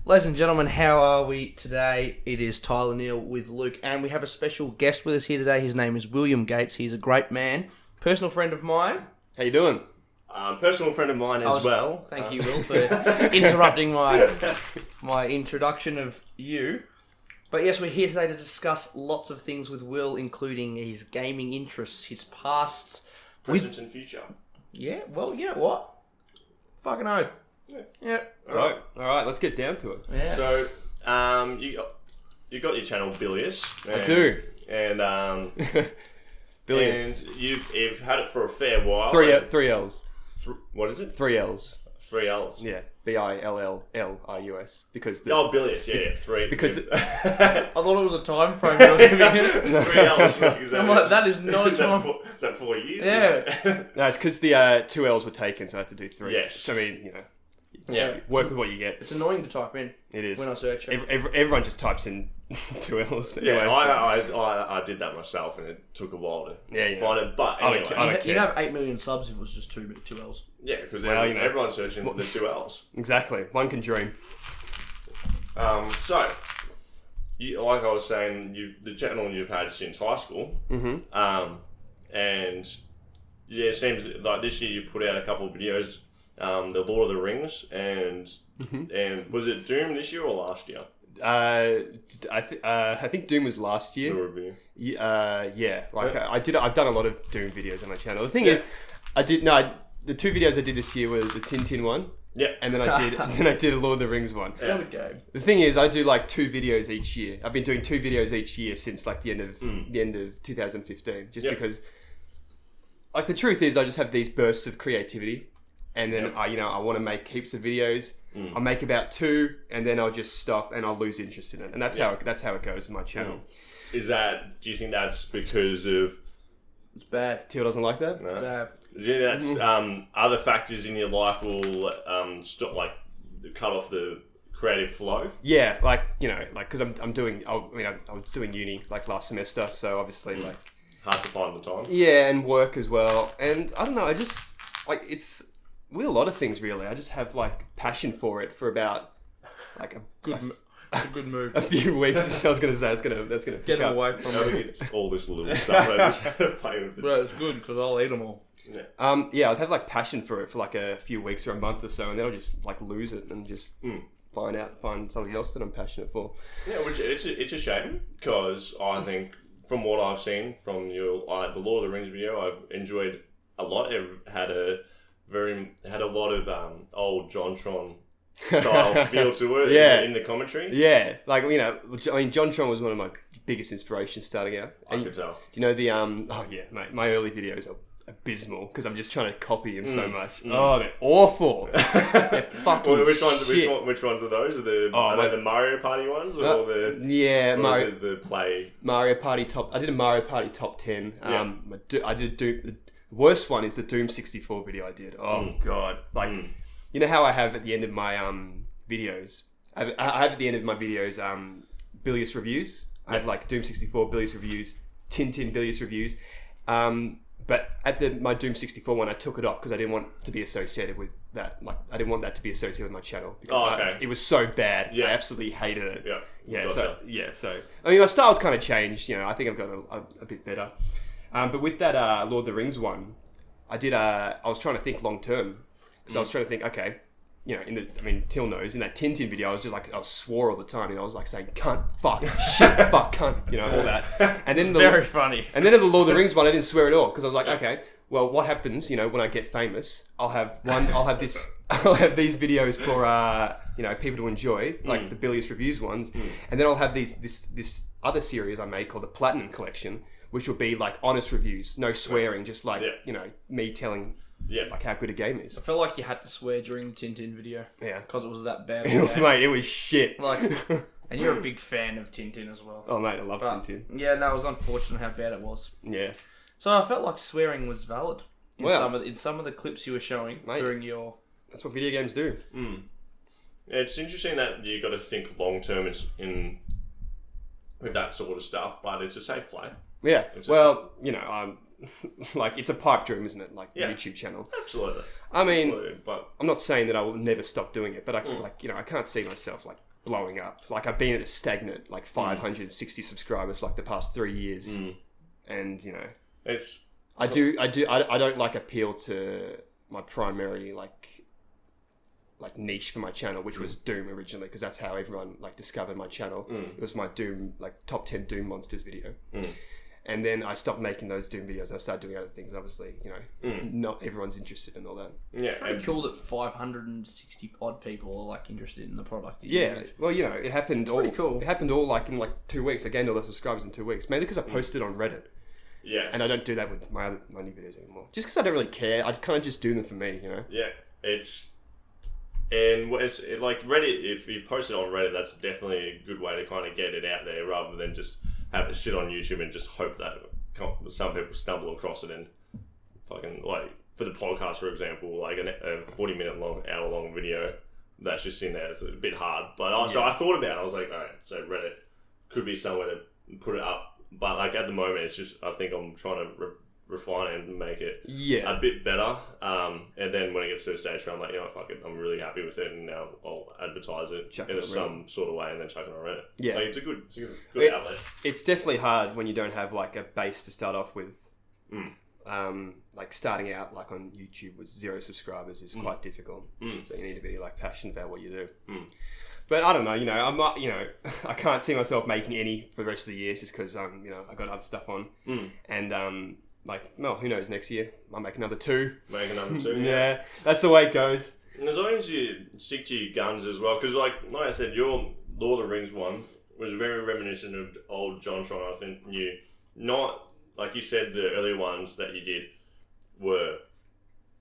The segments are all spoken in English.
Ladies and gentlemen, how are we today? It is Tyler Neal with Luke, and we have a special guest with us here today. His name is William Gates. He's a great man, personal friend of mine. How you doing? Personal friend of mine as well. Thank you, Will, for interrupting my introduction of you. But yes, we're here today to discuss lots of things with Will, including his gaming interests, his past, Present and future. Yeah, well, you know what? Fucking oath. Yeah. All right, let's get down to it. Yeah. So, you got your channel Billlius. I do. And Billlius. And you've had it for a fair while. Three L's. What is it? 3 L's. 3 L's. Yeah. Billlius. Because Billlius. Yeah. 3. Because I thought it was a time frame you were giving it. 3 L's. I'm like, that is not a time. Is that 4 years? Yeah. No, it's because the 2 L's were taken, so I had to do 3. Yes. So, I mean, you know. Yeah. Work with what you get. It's annoying to type in. It is. When I search it. Everyone just types in 2 L's. Yeah, Anyway, I did that myself, and it took a while to find it. But anyway, I don't care. You'd have 8 million subs if it was just two L's. Yeah, because everyone's searching for the 2 L's. Exactly. One can dream. So, like I was saying, the channel you've had since high school. Mm-hmm. And yeah, it seems like this year you put out a couple of videos. The Lord of the Rings and was it Doom this year or last year? I think Doom was last year. The review. Yeah. I've done a lot of Doom videos on my channel. The thing is, the 2 videos I did this year were the Tintin one. Yeah. And then I did a Lord of the Rings one. Hell of a game. The thing is, I do like 2 videos each year. I've been doing 2 videos each year since like the end of 2015, just because. Like the truth is, I just have these bursts of creativity. And then I want to make heaps of videos. I'll make about 2, and then I'll just stop, and I'll lose interest in it. And that's how it goes with my channel. Do you think that's because of? It's bad. Teal doesn't like that. No. It's bad. Do you think that's other factors in your life will stop, like cut off the creative flow? Yeah, because I was doing uni like last semester, so obviously like hard to find the time. Yeah, and work as well, and I don't know. I just it's. With a lot of things, really. I just have like passion for it for about like a good move. A few weeks. I was gonna say that's gonna get them away from me. All this little stuff. I just play with it. Bro, it's good because I'll eat them all. Yeah. I have like passion for it for like a few weeks or a month or so, and then I'll just like lose it and just find something else that I'm passionate for. Yeah, which it's a shame because I think from what I've seen from your the Lord of the Rings video, I've enjoyed a lot. It had a lot of old JonTron style feel to it in the commentary. Yeah, JonTron was one of my biggest inspirations starting out. I could tell. Do you know the mate, my early videos are abysmal because I'm just trying to copy him so much. Oh, they're awful. They're fucking shit. Which ones are those? Are they the Mario Party ones or the play Mario Party top? I did a Mario Party top 10. I did the worst one is the Doom 64 video I did. Oh god! You know how I have at the end of my videos, I have at the end of my videos Billlius reviews. I have like Doom 64 Billlius reviews, Tintin Billlius reviews. But at my Doom 64 one, I took it off because I didn't want to be associated with that. Like I didn't want that to be associated with my channel because it was so bad. Yeah. I absolutely hated it. Yeah. Gotcha. So I mean, my style's kind of changed. I think I've gotten a bit better. But with that Lord of the Rings one, I was trying to think long term because I was trying to think, okay, Till knows in that Tintin video, I swore all the time. I was like saying cunt, fuck, shit, fuck, cunt, all that. And then very funny. And then in the Lord of the Rings one, I didn't swear at all because I was like, okay, well, what happens? When I get famous, I'll have these videos for people to enjoy, like the Billlius reviews ones, and then I'll have this other series I made called the Platinum Collection, which will be like honest reviews, no swearing, just like me telling like how good a game is. I felt like you had to swear during the Tintin video. Yeah, because it was that bad. Mate, it was shit. And you're a big fan of Tintin as well. Oh mate, I love Tintin. Yeah, no, it was unfortunate how bad it was. Yeah. So I felt like swearing was valid in some of the clips you were showing during your. That's what video games do. Yeah, it's interesting that you got to think long term in with that sort of stuff, but it's a safe play. Yeah, it's a pipe dream, isn't it? Like YouTube channel. Absolutely. I mean, but I'm not saying that I will never stop doing it, but I can't see myself like blowing up. Like I've been at a stagnant, like 560 subscribers like the past 3 years, and you know, I don't like appeal to my primary like niche for my channel, which was Doom originally, because that's how everyone like discovered my channel. It was my Doom, like top 10 Doom monsters video. And then I stopped making those Doom videos and I started doing other things. Obviously, you know, not everyone's interested in all that. Yeah, it's pretty cool that 560 odd people are like interested in the product. Yeah, well, you know, it happened. Pretty cool. It happened all like in like 2 weeks. I gained all those subscribers in 2 weeks, mainly because I posted on Reddit. Yes. And I don't do that with my new videos anymore, just because I don't really care. I kind of just do them for me, you know. Yeah, like Reddit. If you post it on Reddit, that's definitely a good way to kind of get it out there, rather than just have it sit on YouTube and just hope that some people stumble across it and fucking, like, for the podcast, for example, like a 40-minute hour long video that's just in there. It's a bit hard, but so I thought about it. I was like, all right, so Reddit could be somewhere to put it up, but like at the moment, it's just, I think I'm trying to refine it and make it a bit better. And then when it gets to a stage where I'm like, you know, fuck it, I'm really happy with it, and now I'll advertise it in some sort of way and then chuck it on Reddit. Yeah, like, it's a good outlet. It's definitely hard when you don't have like a base to start off with. Like starting out like on YouTube with 0 subscribers is quite difficult. So you need to be like passionate about what you do. But I don't know, you know, I'm not, you know, I can't see myself making any for the rest of the year just because you know, I got other stuff on, and like, well, who knows, next year I'll make another 2. Make another 2. Yeah, that's the way it goes. And as long as you stick to your guns as well, because like I said, your Lord of the Rings one was very reminiscent of old John Tron. I think not like you said, the earlier ones that you did were,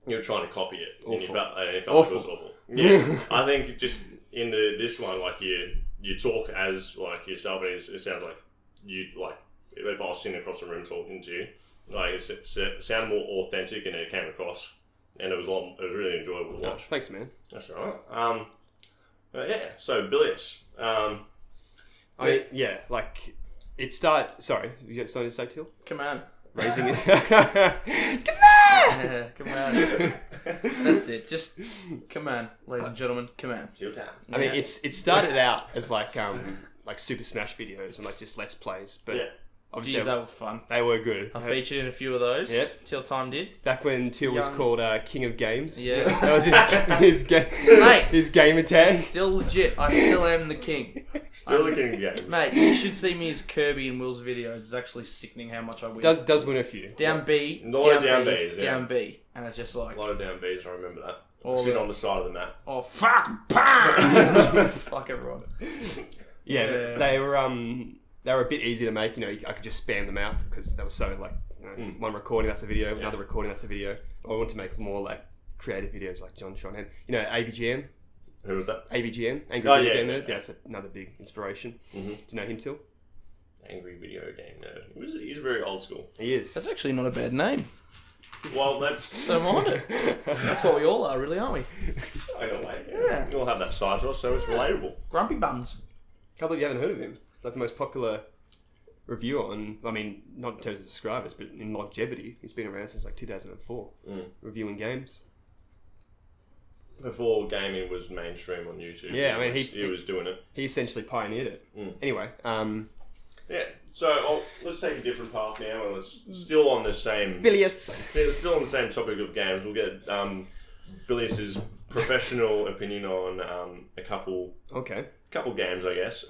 you were trying to copy it, and you felt like it was awful. Yeah, I think just in this one, like you talk as like yourself, and it sounds like you, like if I was sitting across the room talking to you, like it sounded more authentic, and it came across, and it was really enjoyable to watch. Thanks, man. That's all right. Yeah. So Billlius. Like it started. Sorry, you got something to say, Till? Come on. Raising it. Come on! Yeah, come on. That's it. Just come on, ladies and gentlemen. Come on. Till time. I mean, it started out as like Super Smash videos and like just Let's Plays, but obviously Jeez, they were fun. They were good. I featured in a few of those. Yep. Till Time did. Back when Till was called King of Games. Yeah. That was his gamer tag. It's still legit. I still am the king. Still the king of games. Mate, you should see me as Kirby in Will's videos. It's actually sickening how much I win. Does win a few. Down B. A lot of down Bs. Down B. And it's just like... A lot of down Bs, I remember that. Sitting on the side of the map. Oh, fuck! Bang! Fuck everyone. Yeah, they were a bit easy to make. You know, I could just spam them out because they were so like, you know, one recording, that's a video, another recording, that's a video. I want to make more like creative videos like John Sean and, you know, ABGN. Who was that? ABGN, Angry Video Game Nerd. That's another big inspiration. Do you know him, Till? Angry Video Game Nerd. He's very old school. He is. That's actually not a bad name. Well, that's... Don't mind it. That's what we all are, really, aren't we? I know, mate. Yeah. We all have that side to us, so it's relatable. Grumpy Bums. I can't believe you haven't heard of him. Like the most popular reviewer on, I mean, not in terms of subscribers, but in longevity. He's been around since like 2004, reviewing games. Before gaming was mainstream on YouTube. Yeah, I mean, he was doing it. He essentially pioneered it. Anyway, yeah. So let's take a different path now, and let's still on the same. Billlius. Still on the same topic of games. We'll get Billius's professional opinion on a couple games, I guess.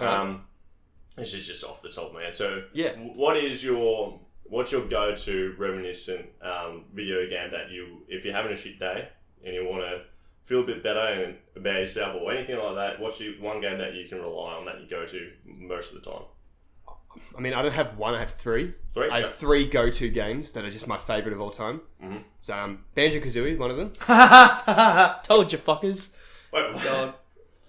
This is just off the top of my head. So yeah, what's your go-to reminiscent video game that if you're having a shit day and you want to feel a bit better about yourself or anything like that, what's one game that you can rely on that you go to most of the time? I mean, I don't have one, I have three. I have 3 go-to games that are just my favourite of all time. So Banjo-Kazooie, one of them. Told you, fuckers. Wait, God.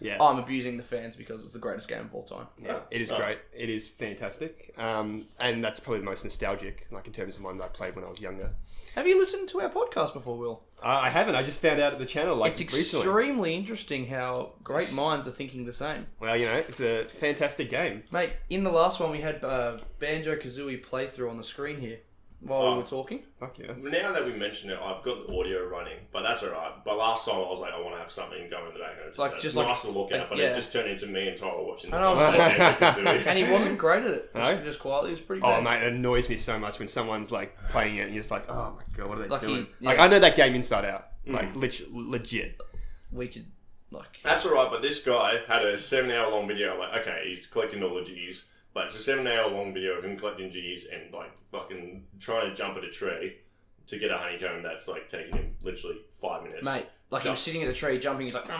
Yeah. I'm abusing the fans because it's the greatest game of all time. Yeah, it is great. It is fantastic. And that's probably the most nostalgic, like in terms of one that I played when I was younger. Have you listened to our podcast before, Will? I haven't. I just found out at the channel like recently. It's extremely interesting how great minds are thinking the same. Well, you know, it's a fantastic game. Mate, in the last one we had Banjo-Kazooie playthrough on the screen here. while we were talking. Fuck yeah. Now that we mention it, I've got the audio running, but that's alright. But last time I was like, I want to have something going in the background. It's nice to look at, but it just turned into me and Tyler watching the And he wasn't great at it. No? Just quietly, it was pretty Oh, bad. mate, it annoys me so much when someone's like playing it and you're just like, oh my god, what are they doing? Yeah. Like, I know that game inside out. Like, legit. We could, That's alright, but this guy had a 7-hour-long video. I'm like, okay, he's collecting all the G's. But it's a 7-hour-long video of him collecting G's and like fucking trying to jump at a tree to get a honeycomb that's like taking him literally 5 minutes. Mate, like he was sitting in the tree jumping, he's like...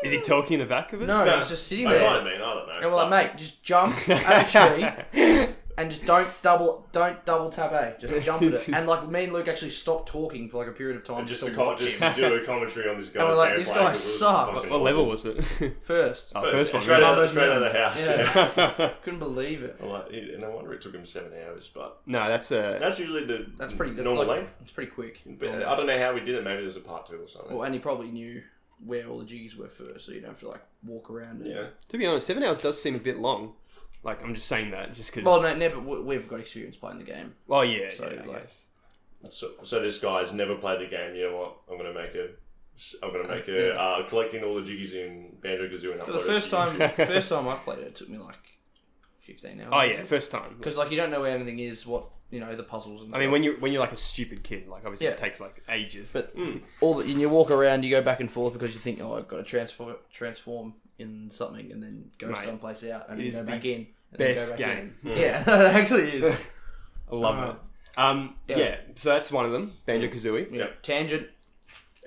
Is he talking in the back of it? No, he's just sitting It there. might have been, I don't know. And we're like, mate, just jump at a tree and just don't double tap A. Just jump at it. And like me and Luke actually stopped talking for like a period of time just to to watch him. do a commentary on this guy. And we're like, this guy sucks. What level was it? First. Oh, first one. Straight out of Yeah. the house. Yeah. Couldn't believe it. I'm like, no wonder it took him 7 hours, but No, that's that's usually That's pretty. That's normal like, length. it's pretty quick. But I don't know how we did it. Maybe there was a part 2 or something. Well, and he probably knew where all the jiggies were first, so you don't have to like walk around. And... Yeah. To be honest, 7 hours does seem a bit long. Like, I'm just saying that just because... Well, no, but we've got experience playing the game. Well, yeah, So, yeah, I like- guess. So this guy's never played the game. You know what? I'm gonna make a collecting all the jiggies in Banjo-Kazooie and For upload the it. first time I played it took me like 15 hours. Oh, yeah, first time. Because like you don't know where anything is, what the puzzles and I stuff. mean, when you're like a stupid kid, like obviously Yeah. it takes like ages. But and you walk around, you go back and forth because you think, oh, I've got to transform in something, and then go Mate, someplace out, and it then is go the back in. And best then go back game. In. Yeah, it actually is. I love it. Yeah, so that's one of them, Banjo-Kazooie. Yeah. Tangent.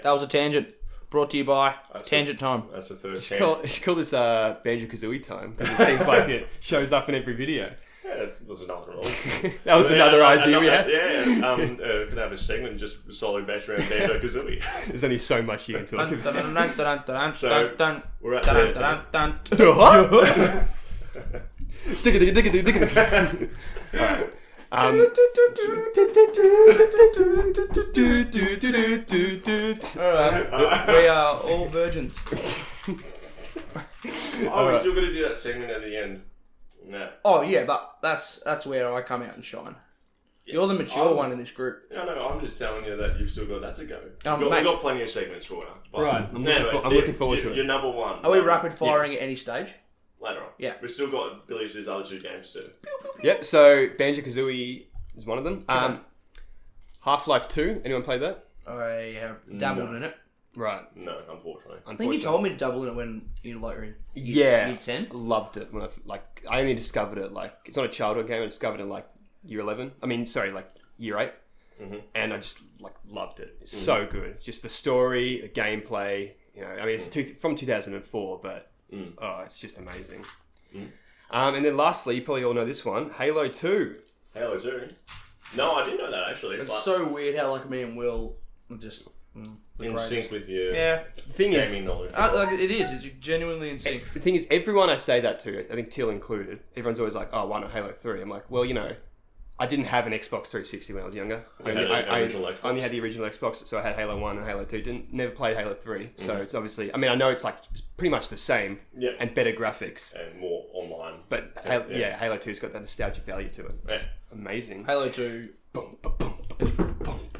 That was a tangent. Brought to you by Tangent Time. That's the first You game. should call this Banjo-Kazooie time, because it seems like it shows up in every video. Yeah, that was another role. That was another idea we had. Yeah. Could have a segment just solely based around Banjo-Kazooie. There's only so much you can talk about. So, we're at the... Alright. We are all virgins. Oh, we're still going to do that segment at the end. No. Oh yeah, but that's where I come out and shine. You're the mature one in this group. No, I'm just telling you that you've still got that to go. Mate. We've got plenty of segments for you. But Right, I'm anyway, looking forward to it. You're number one. Are we rapid firing at any stage? Later on. Yeah. We've still got Billlius' other 2 games too. Yep, so Banjo-Kazooie is one of them. Half-Life 2, anyone played that? I have dabbled in it. Right. No, unfortunately. I think you told me to dabble in it when you were in Yeah, year 10. loved it. When I only discovered it, it's not a childhood game, I discovered it year 11. Year 8. Mm-hmm. And I just loved it. It's so good. Just the story, the gameplay, it's from 2004, but it's just amazing. And then lastly, you probably all know this one, Halo 2. Halo 2? No, I didn't know that actually. It's so weird how me and Will are just in sync with your yeah. The thing is, gaming knowledge. It is. It's genuinely in sync. the thing is, everyone I say that to, I think Till included, everyone's always like, "Oh, why not Halo 3?" I'm like, well, I didn't have an Xbox 360 when I was younger. I only had the original Xbox, so I had Halo 1 and Halo 2. Never played Halo 3, so it's obviously... I mean, I know it's pretty much the same and better graphics. And more online. But Halo 2's got that nostalgic value to it. It's amazing. Halo 2.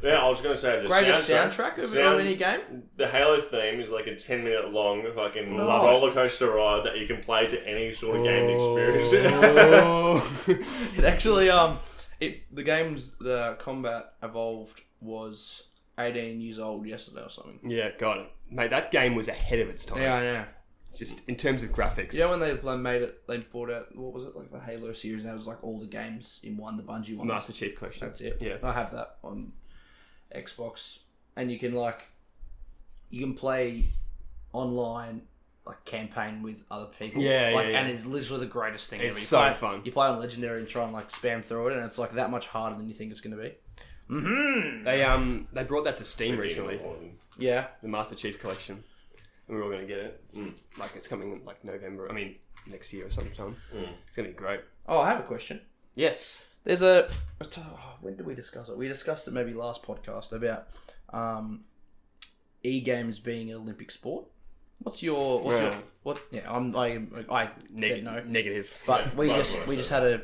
Yeah, I was going to say the Greatest soundtrack of any game. The Halo theme is like a 10-minute long fucking roller coaster ride that you can play to any sort of game experience. It actually the game's the combat evolved was 18 years old yesterday or something. Yeah, got it. Mate, that game was ahead of its time. Yeah, I know. Just in terms of graphics. Yeah, when they made it, they brought out, what was it, the Halo series, and that was all the games in one, the Bungie one. Master Chief Collection. That's it. Yeah. I have that on Xbox, and you can play online campaign with other people. Yeah. And it's literally the greatest thing ever. It's so fun. You play on Legendary and try and spam through it, and it's that much harder than you think it's going to be. They brought that to Steam recently. Yeah. The Master Chief Collection. And we're all going to get it. It's coming in November. I mean, next year or sometime. It's going to be great. Oh, I have a question. Yes. There's when did we discuss it? We discussed it maybe last podcast about e-games being an Olympic sport. What's your I said no. Negative. But we just had a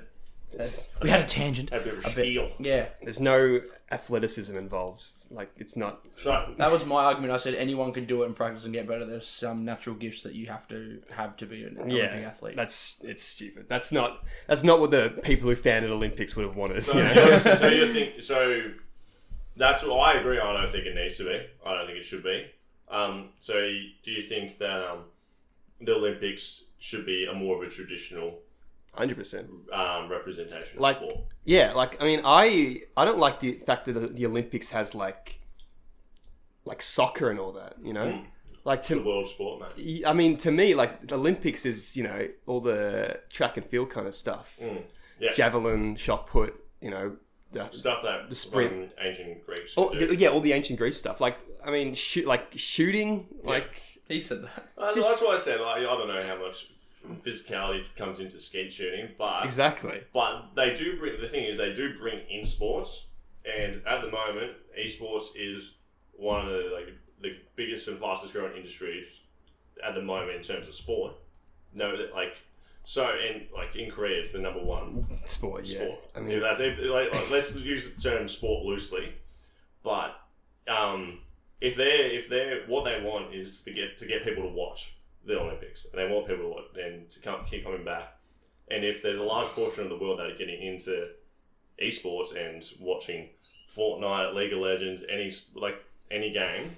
We had a tangent. A bit of a spiel. Yeah. There's no athleticism involved. Like, it's not... So, That was my argument. I said anyone can do it and practice and get better. There's some natural gifts that you have to be an Olympic athlete. It's stupid. That's not what the people who founded Olympics would have wanted. so, You know? so you think... So, that's what I agree. I don't think it needs to be. I don't think it should be. So, do you think that the Olympics should be a more of a traditional 100%. representation of Like, sport? yeah, like, I mean, I don't like the fact that the Olympics has like soccer and all that, you know? Like, It's the world sport, man. I mean, to me, like, the Olympics is, you know, all the track and field kind of stuff. Yeah. Javelin, shot put, you know, Stuff that the sprint. ancient Greeks all do. all the ancient Greece stuff. Like, I mean, shooting, like... He said that. That's what I said. Like, I don't know how much physicality comes into skeet shooting, but Exactly. But they do bring. The thing is, they do bring in sports, and at the moment, esports is one of the biggest and fastest growing industries at the moment in terms of sport. No, in Korea, it's the number one Sport, yeah. sport. I mean, Let's use the term sport loosely, but if they're what they want is to get people to watch the Olympics, and they want people to watch and to keep coming back. And if there's a large portion of the world that are getting into esports and watching Fortnite, League of Legends, any game,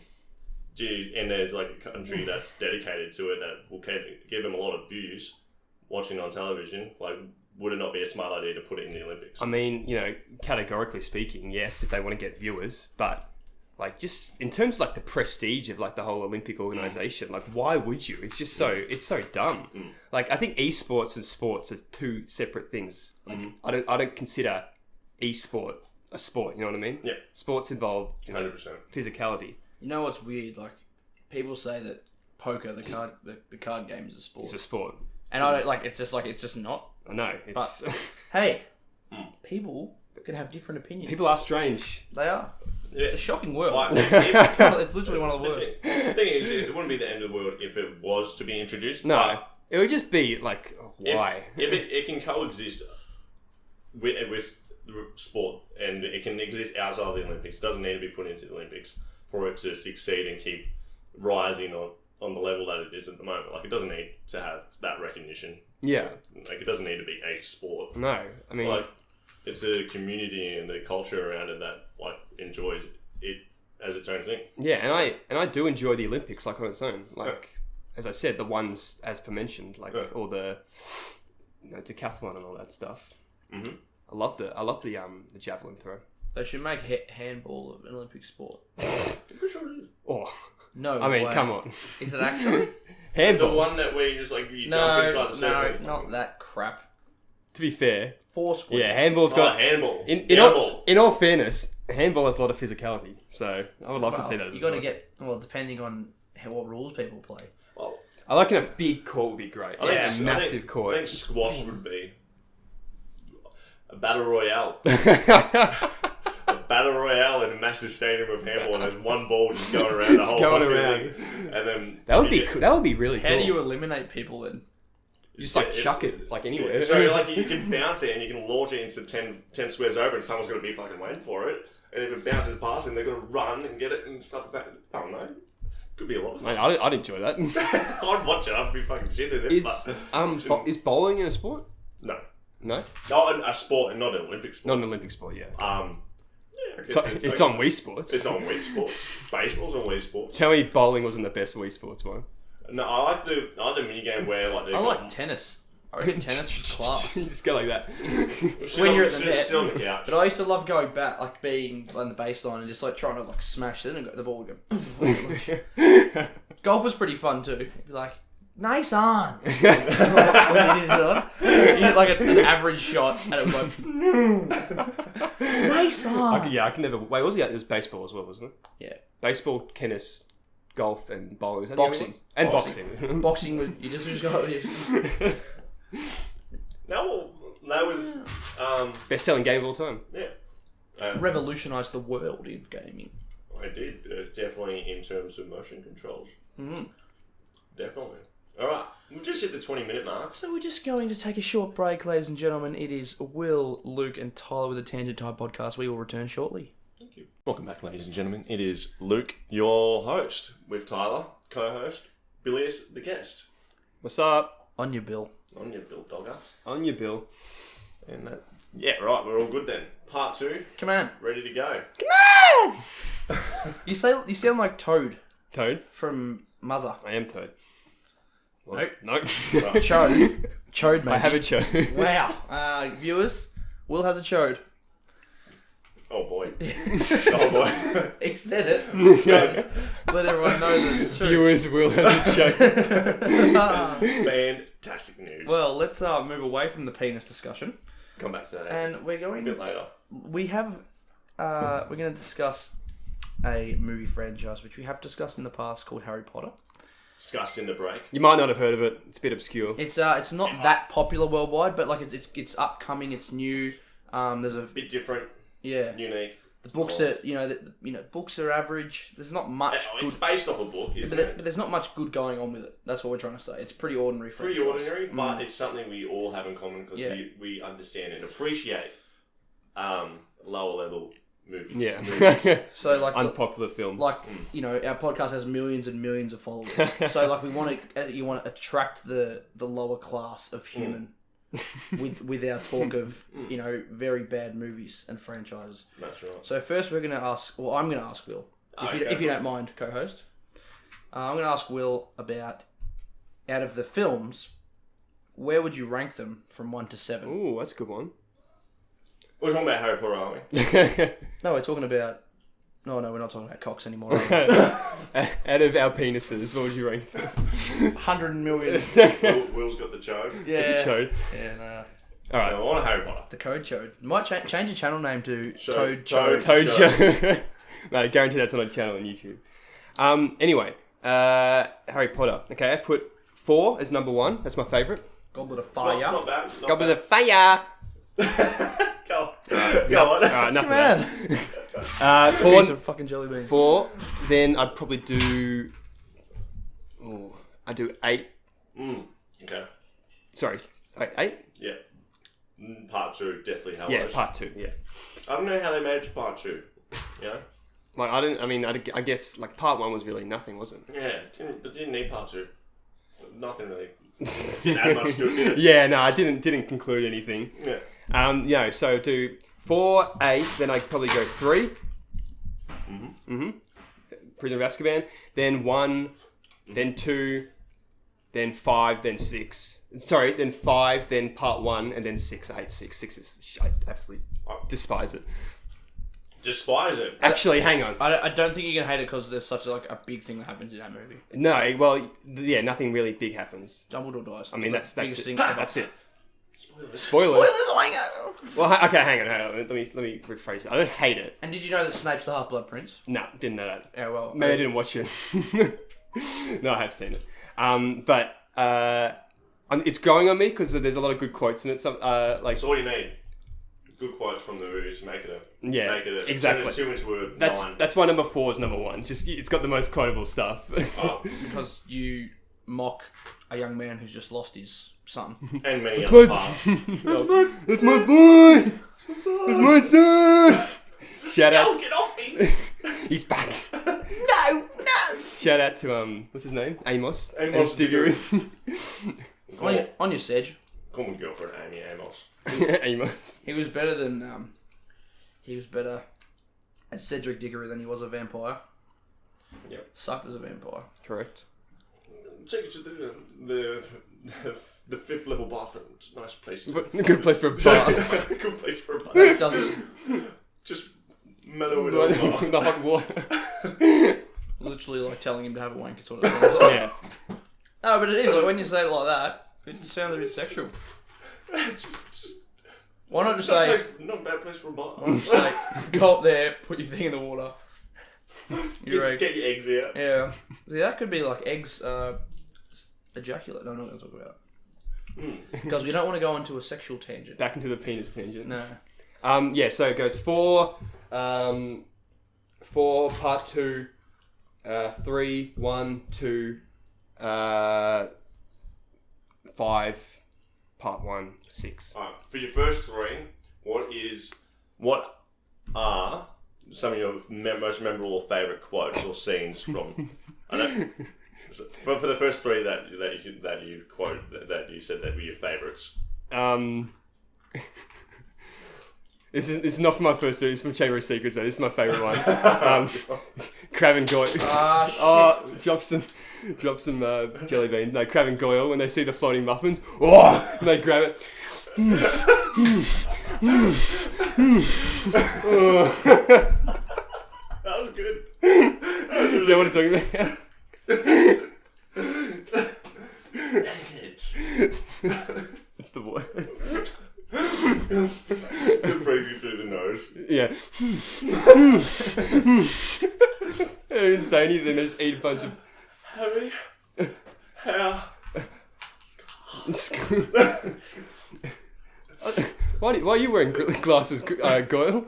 and there's like a country that's dedicated to it that will give them a lot of views watching on television, like, would it not be a smart idea to put it in the Olympics? I mean, you know, categorically speaking, yes, if they want to get viewers, but like, just in terms of like the prestige of like the whole Olympic organization, like, why would you? It's just it's so dumb. Like, I think esports and sports are two separate things. Like, I don't consider esport a sport. You know what I mean? Yeah. Sports involve 100%. physicality. You know what's weird? Like, people say that poker, the card game, is a sport. It's a sport. And I don't like. It's just not. I know. It's Hey, people can have different opinions. people are strange. They are. Yeah. It's a shocking world. Like, It's literally one of the worst. The thing is, it wouldn't be the end of the world if it was to be introduced. No, but it would just be like, why? If it can coexist with sport, and it can exist outside of the Olympics, it doesn't need to be put into the Olympics for it to succeed and keep rising on the level that it is at the moment. Like, it doesn't need to have that recognition. Yeah. Like, it doesn't need to be a sport. No, I mean, Like, it's a community and the culture around it that, like, enjoys it as its own thing. yeah, and I do enjoy the Olympics like on its own. Like, as I said, the ones as mentioned, like all the decathlon and all that stuff. Mm-hmm. I love the javelin throw. They should make handball an Olympic sport. I'm pretty sure it is. Oh, No, I mean, way. come on, Is it actually? handball. The one that where you just like you jump inside the circle. not that crap. To be fair, Foursquare. yeah, handball's got. handball. In all fairness, handball has a lot of physicality, so I would love to see that. You got to get depending on what rules people play. Well, I like a big court would be great. I A think massive I court. think squash would be a battle royale. A battle royale in a massive stadium of handball, and there's one ball just going around the whole going fucking around. thing. And then That would be cool. That would be really cool. How do you eliminate people then? You just like chuck it like anywhere. So like you can bounce it and you can launch it into 10 squares over, and someone's got to be fucking waiting for it. And if it bounces past them, they've got to run and get it and stuff like that. I don't know. Could be a lot of fun. Man, I'd enjoy that. I'd watch it. I'd be fucking shitting it. Is bowling in a sport? No. No, Not a sport and not an Olympic sport. not an Olympic sport. Yeah. I guess It's on Wii Sports. It's on Wii Sports. Baseball's on Wii Sports. Tell me bowling wasn't the best Wii Sports one. No, I like the minigame where like I like tennis. I reckon tennis is class. You just go like that. When you're at the net. sit on the couch. But I used to love going back, like being on the baseline and just like trying to like smash it, and the ball would go. Golf was pretty fun too. You'd be like, nice on. When you did it on, you hit like an average shot, and it was like, nice on. I can never. Wait, what was it? It was baseball as well, wasn't it? Yeah. Baseball, tennis, golf, and bowling. Is that Boxing. The other one? And boxing. Boxing was you just got this. No, that was Best-selling game of all time. yeah. Revolutionised the world in gaming. I did definitely in terms of motion controls. Mm. Definitely. All right. We've just hit the 20-minute mark. So we're just going to take a short break, ladies and gentlemen. It is Will, Luke, and Tyler with the Tangent Time podcast. We will return shortly. Thank you. Welcome back, ladies and gentlemen. It is Luke, your host, with Tyler, co-host, Billlius, the guest. What's up? On your bill. On your bill, dogger. On your bill. And that... Yeah, right. We're all good then. Part 2. Come on. Ready to go. Come on! You sound like Toad Toad? from Muzzer. I am Toad. Nope. Nope. Right. Chode, maybe. I have a chode. Wow. Viewers, Will has a chode. Oh, boy. Oh, boy. He said it. Just let everyone know that it's true. Viewers will have a chode. Fantastic news. Well, let's move away from the penis discussion. Come back to that And we're a going bit later. We have we're going to discuss a movie franchise which we have discussed in the past called Harry Potter. Discussed in the break. You might not have heard of it. It's a bit obscure. It's not that popular worldwide, but like it's upcoming. It's new. There's a Bit different, unique. The books are books are average. There's not much. It's Good, based off a book, isn't but there's not much good going on with it. That's what we're trying to say. It's pretty ordinary. Pretty franchise. ordinary, but it's something we all have in common because we understand and appreciate lower level movies. Yeah. So like Unpopular film. our podcast has millions and millions of followers. So like we want to attract the lower class of human with our talk of very bad movies and franchises. That's right. So first we're going to ask. Well, I'm going to ask Will if you don't mind, co-host. I'm going to ask Will about out of the films, where would you rank them from 1 to 7? Ooh, that's a good one. We're talking about Harry Potter, aren't we? No, we're talking about. No, we're not talking about cocks anymore. Out of our penises, what would you rank them? 100 million. Will's got the chode. Yeah. Chode. Yeah, no. All right. I want a Harry Potter. The code chode. Might change your channel name to Chode. Toad Chode. Toad Show. No, I guarantee that's not a channel on YouTube. Anyway, Harry Potter. Okay, I put 4 as number 1. That's my favourite. Goblet of It's Fire. not bad. Not Goblet of Fire. Go on. Alright, enough Man. of that. Piece of fucking jelly beans. 4. Then I'd probably do. Oh, I do 8. Okay. Sorry, wait, 8. Yeah. Part 2 definitely helps. Yeah, part 2. Yeah. I don't know how they made it to part 2. You know? Like I guess like part 1 was really nothing, wasn't it? Yeah. Didn't need part 2. Nothing really. Didn't add much to it, did it? Yeah, no, I didn't conclude anything. Yeah. So do 4, 8, then I'd probably go 3. Prisoner of Azkaban. Then 1, then 2, then 5, then 6. Sorry, then 5, then part 1, and then 6. I hate 6. 6 is... I absolutely despise it. Despise it. Actually, hang on. I don't think you can hate it because there's such a big thing that happens in that movie. No, well, yeah, nothing really big happens. Dumbledore dies. I mean, that's biggest it. thing. That's it. Spoilers. Spoilers. Oh Well, okay, hang on. Let me rephrase it. I don't hate it. And did you know that Snape's the Half-Blood Prince? No, didn't know that. Yeah, well... Maybe I didn't watch it. No, I have seen it. But it's growing on me because there's a lot of good quotes in it. Like That's all you need. Good quotes from the movies. Make it exactly. Turn it 2 into a That's 9. that's why number 4 is number 1. It's got the most quotable stuff. Oh, Because you mock a young man who's just lost his son. and many other parts. That's my boy. That's my son. Shout out. Oh, get off me! He's back. No! Shout out to what's his name? Amos. Amos Diggory. On your Sedge. Call my girlfriend Amy Amos. Amos. He was better than... he was better as Cedric Diggory than he was a vampire. Yep. Sucked as a vampire. Correct. Take it to the 5th level bathroom. It's a nice place. Good place for a bath. Good place for a bath. It doesn't... Just mellow it over. The hot water. Literally like telling him to have a wank. It's what it sounds like. Yeah. No, but it is. Like, when you say it like that, it sounds a bit sexual. Why not just say... Not a bad place for a bath. Just say, go up there, put your thing in the water. Get your eggs out. Yeah. See, that could be like eggs ejaculate. No, I'm not going to talk about it. Because we don't want to go into a sexual tangent. Back into the penis tangent. No. Yeah, so it goes 4, 4, part 2, 3, 1, 2, 5, part 1, 6. Alright, for your first three, what are some of your most memorable or favourite quotes or scenes from? I don't. For the first three that you quote that you said that were your favourites. This is not from my first three. It's from Chamber of Secrets. Though. This is my favourite one. Crab and Goyle. Drop some jelly bean. No, Crab and Goyle when they see the floating muffins. And they grab it. That was good. You know what I'm talking about? It's the worst. The preview through the nose. Yeah. They didn't say anything, they just eat a bunch of... Harry? How? Why are you wearing glasses, Goyle?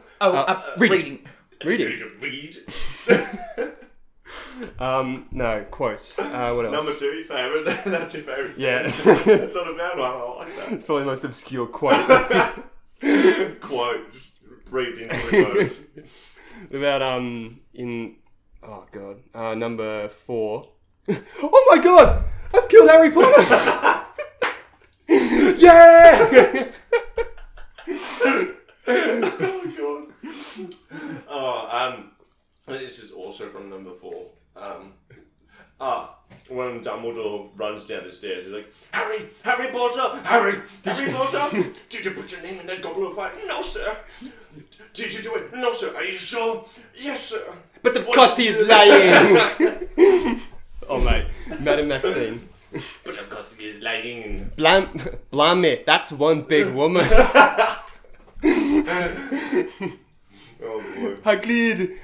Reading. Reading? Read. No, quotes. What else? Number 2, your favourite. That's your favourite. Yeah. That's not a bad one. I like that. It's probably the most obscure quote. Quote. Just breathe into the words. About, oh god, number 4. Oh my god! I've killed Harry Potter! Yeah! Oh god. This is also from number 4. When Dumbledore runs down the stairs, he's like, Harry Potter, Harry Potter, did you put your name in that goblet of fire? No, sir. Did you do it? No, sir. Are you sure? Yes, sir. But of course he's lying! Oh mate, Madam Maxine. But of course he is lying. Blimey, that's one big woman. Oh boy. Hagrid.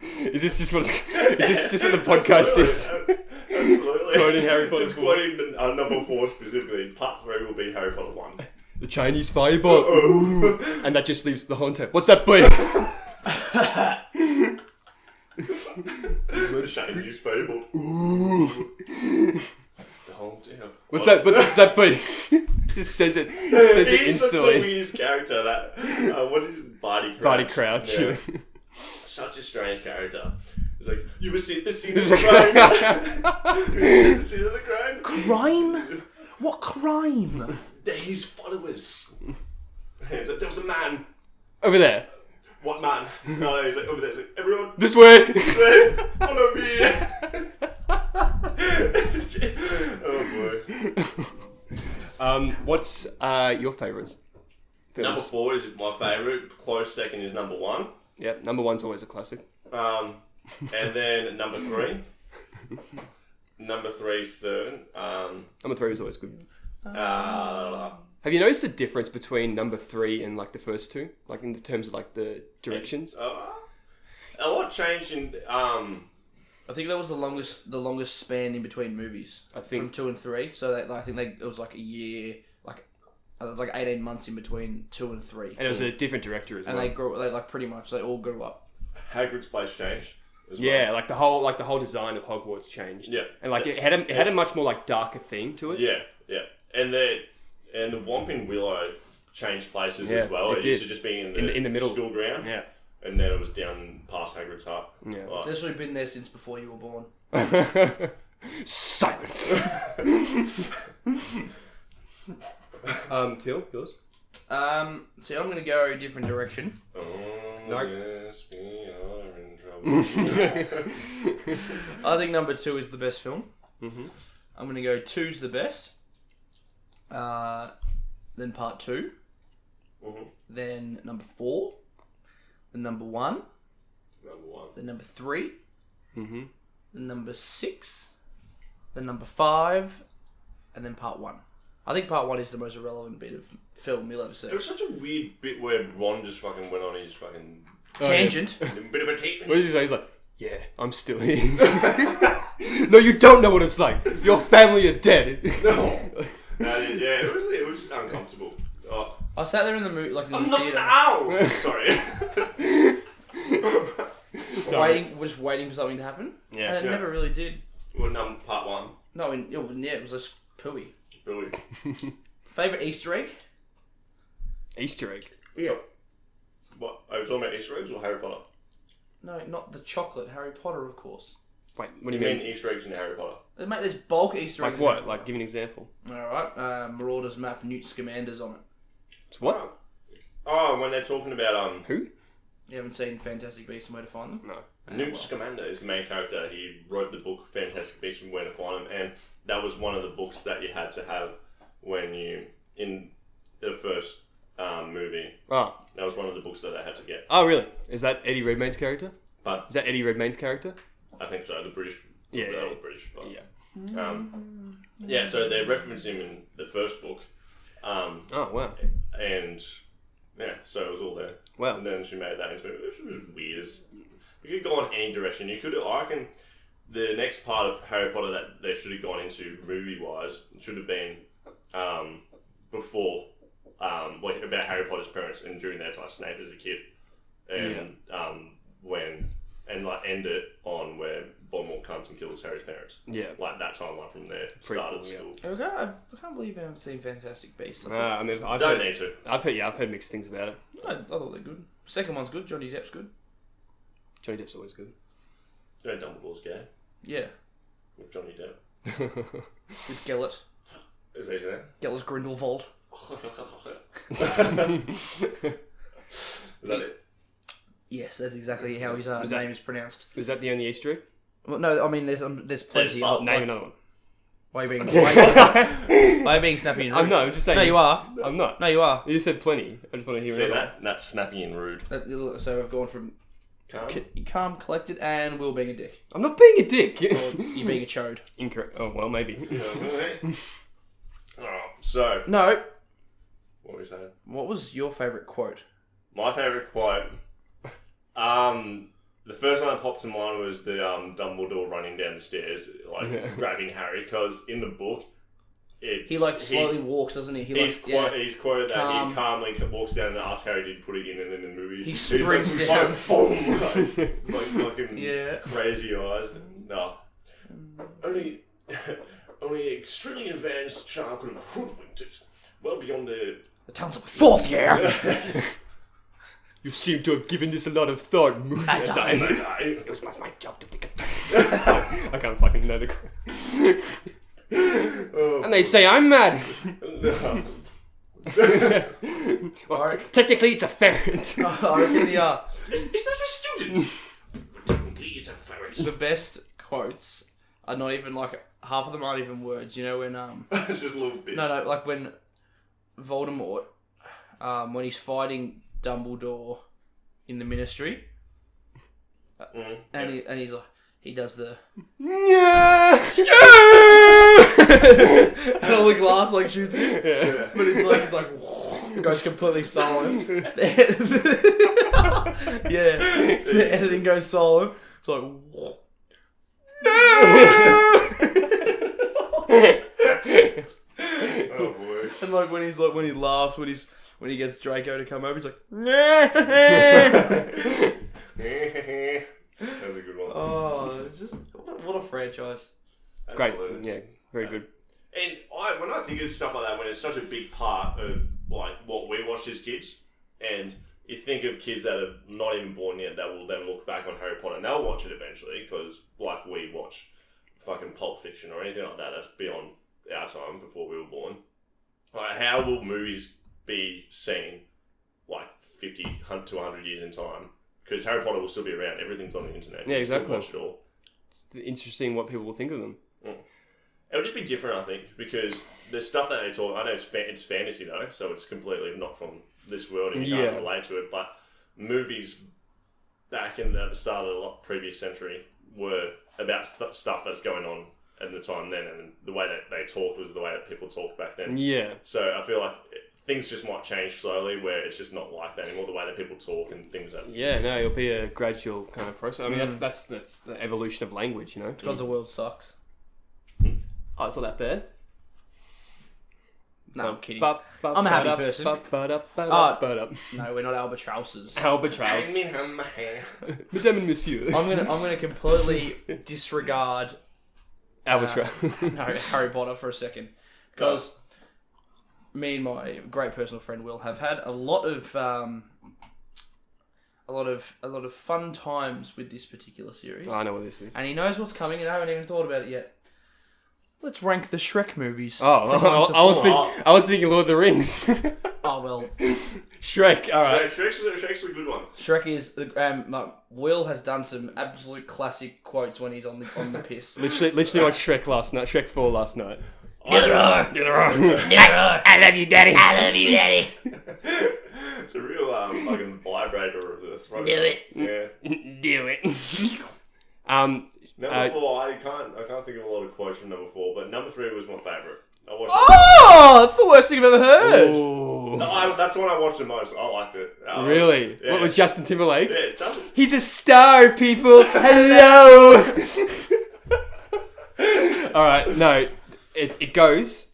Is this just what the podcast is? Absolutely. Quoting Harry Potter. Just quoting number 4 specifically. Part 3 will be Harry Potter 1. The Chinese fireball. Ooh. And that just leaves the haunter. What's that boy? The Chinese fireball. Ooh. The haunter. What's that boy? Just says it. Says it He's such the instantly. weirdest character. That what is his Barty Crouch? Barty Crouch. Yeah. Such a strange character. He's like, you were seeing the scene of the crime. You were seeing the scene of the crime. Crime? What crime? They're his followers. He's like, there was a man. Over there. What man? No, he's like, over there. He's like, everyone. This way. Follow me. Oh boy. What's your favourite? Number 4 is my favourite. Close second is number 1. Yep, number 1's always a classic. And then number 3. Number 3's third. Number 3 is always good. A Have you noticed the difference between number 3 and like the first two? Like in terms of like the directions? a lot changed in. I think that was the longest span in between movies. I think from 2 and 3. So it was like a year, it was like 18 months in between 2 and 3. And it was a different director as well. And they all grew up. Hagrid's place changed. As Yeah, well. like the whole design of Hogwarts changed. Yeah. And like it had a much more like darker theme to it. Yeah. And the Whomping Willow changed places as well. it used did. to just be In the middle. school ground. Yeah. And then it was down past Hagrid's hut. Yeah. It's actually been there since before you were born. Silence. Teal, yours? See, I'm going to go a different direction. Oh, No. yes, we are in trouble. I think number 2 is the best film. Mm-hmm. I'm going to go 2's the best. Then part 2. Mm-hmm. Then number 4. Then number 1. Number 1. Then number 3. Mm-hmm. Then number 6. Then number 5. And then part 1. I think part 1 is the most irrelevant bit of film you'll ever see. It was such a weird bit where Ron just fucking went on his fucking Tangent. bit of a tangent. What did he say? He's like, yeah, I'm still here. No, you don't know what it's like. Your family are dead. No. Yeah, it was just uncomfortable. Oh. I sat there in the movie, like in I'm the not theater, an owl! Sorry. waiting for something to happen, Yeah. and it never really did. Well, part 1. No, it was just Pooey. Billy. Favourite Easter egg? Easter egg. Yeah. What? Are you talking about Easter eggs or Harry Potter? No, not the chocolate. Harry Potter, of course. Wait, what do You you mean mean? Easter eggs in Harry Potter? Mate, there's bulk Easter eggs. Like what? Like, give me an example. Alright. Marauders map, Newt Scamander's on it. It's what? Oh, when they're talking about Who? You haven't seen Fantastic Beasts and Where to Find Them? No. Newt Scamander is the main character. He wrote the book Fantastic Beasts and Where to Find Them, and that was one of the books that you had to have when you in the first movie. Oh. That was one of the books that they had to get. Oh, really? Is that Eddie Redmayne's character? But Is that Eddie Redmayne's character? I think so. The British. Yeah, That yeah. was British. But, Yeah. yeah. So they reference him in the first book. Oh, wow. And yeah, so it was all there. Wow. And then she made that into it, which was weird. You could go in any direction. You could, I reckon, the next part of Harry Potter that they should have gone into movie-wise should have been before, like about Harry Potter's parents and during their time, Snape as a kid, and when and like end it on where Voldemort comes and kills Harry's parents. Yeah. Like that timeline from their start of school. I can't believe I haven't seen Fantastic Beasts. I mean, I've Don't heard, need to. I've heard mixed things about it. I thought they're good. Second one's good. Johnny Depp's good. Johnny Depp's always good. You know Dumbledore's gay Yeah. with Johnny Depp. With Gellert. Is he there? Gellert's Grindelwald. Is that it? Yes, that's exactly how his name is pronounced. Was that the only Easter egg? Well, no, I mean there's plenty. There's- Name another one. Why are you being why are you being snappy and rude? I'm not. I'm just saying. No, you are. I'm not. No, you are. You said plenty. I just want to hear See another that? That's snappy and rude. So I've gone from Calm. calm, collected, and Will being a dick. one. I'm not being a dick. Or you being a chode. Incorrect. Oh, well, maybe. Oh, so, No. what were we saying? What was your favourite quote? My favourite quote. The first one that popped to mind was the Dumbledore running down the stairs, like grabbing Harry, because in the book, He slowly walks, doesn't he? He's quoted that Calm. he calmly walks down and asks Harry to put it in, and then in the movie He he's sprints like, down. boom, like fucking Yeah. crazy eyes. No, only extremely advanced charm could have hoodwinked it well beyond the. The talents of my fourth year. You seem to have given this a lot of thought. I died. It was my job to think of. I can't fucking know the. And they say I'm mad. Well, technically, it's a ferret. I reckon It's not a student. Technically, it's a ferret. the best quotes are not even like half of them aren't even words. You know when It's just little bits. no like when Voldemort when he's fighting Dumbledore in the Ministry, and he's like he does the and all the glass like shoots him, but it's like it goes completely silent. Yeah, the editing goes silent. It's like Oh boy. and like when he laughs when he gets Draco to come over, he's like That was a good one. oh, it's just what a franchise. Great. Absolutely. Yeah, very good. And when I think of stuff like that, when it's such a big part of like what we watched as kids, and you think of kids that are not even born yet that will then look back on Harry Potter and they'll watch it eventually because like we watch fucking Pulp Fiction or anything like that that's beyond our time before we were born. Like how will movies be seen like 50 to 100 years in time? Because Harry Potter will still be around. Everything's on the internet. Yeah, You still exactly. watch it all. It's interesting what people will think of them. It would just be different, I think, because the stuff that they talk. I know it's fantasy though, so it's completely not from this world, and you can't relate to it. But movies back in the start of the previous century were about stuff that's going on at the time then, and the way that they talked was the way that people talked back then. Yeah. So I feel like things just might change slowly, where it's just not like that anymore. The way that people talk and things that. Yeah, no, it'll be a gradual kind of process. I mean, that's the evolution of language, you know. Because the world sucks. Oh, it's not that bad. No, I'm kidding. I'm a happy person. No, we're not albatrosses. Albatross. Madame and Monsieur. I'm gonna completely disregard Albatross. No, Harry Potter for a second, because me and my great personal friend Will have had a lot of fun times with this particular series. I know what this is. And he knows what's coming, and I haven't even thought about it yet. Let's rank the Shrek movies. Oh, from 1 to 4. I was thinking Lord of the Rings. Oh well, Shrek. All right. Shrek's a good one. Shrek is the Will has done some absolute classic quotes when he's on the piss. Literally watched Shrek last night. Shrek 4 last night. Neither are. I love you, Daddy. I love you, Daddy. It's a real fucking vibrator of the throat. Do it. Yeah. Do it. Number 4, I can't think of a lot of quotes from number 4, but number 3 was my favourite. I watched Oh, that's the worst thing I've ever heard. Ooh. that's the one I watched the most. I liked it. Really? Yeah. What was Justin Timberlake? Yeah, it doesn't. He's a star, people. Hello. All right. No, it goes.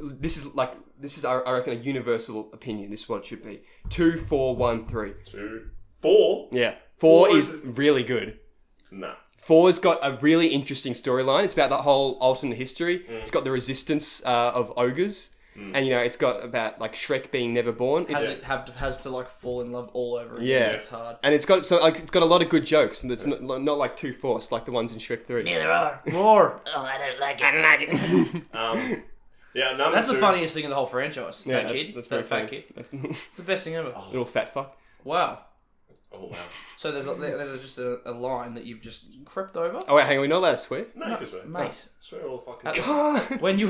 This is I reckon a universal opinion. This is what it should be. 2, 4, 1, 3. 2, 4. Yeah. 4 is really good. Nah. 4's got a really interesting storyline. It's about that whole alternate history. It's got the resistance of ogres. And, it's got about, like, Shrek being never born. Has to like fall in love all over again. Yeah. It's hard. And it's got a lot of good jokes. And it's not like too forced, like the ones in Shrek 3. Neither are. More. Oh, I don't like it. Yeah, number That's 2. the funniest thing in the whole franchise. Yeah, That kid. that's That very fat kid. funny. It's the best thing ever. Little fat fuck. Wow. Oh, wow. So there's just a line that you've just crept over. Oh, wait, hang on. We're not allowed to swear? No, you can swear. Mate. Swear all the fucking At time. when you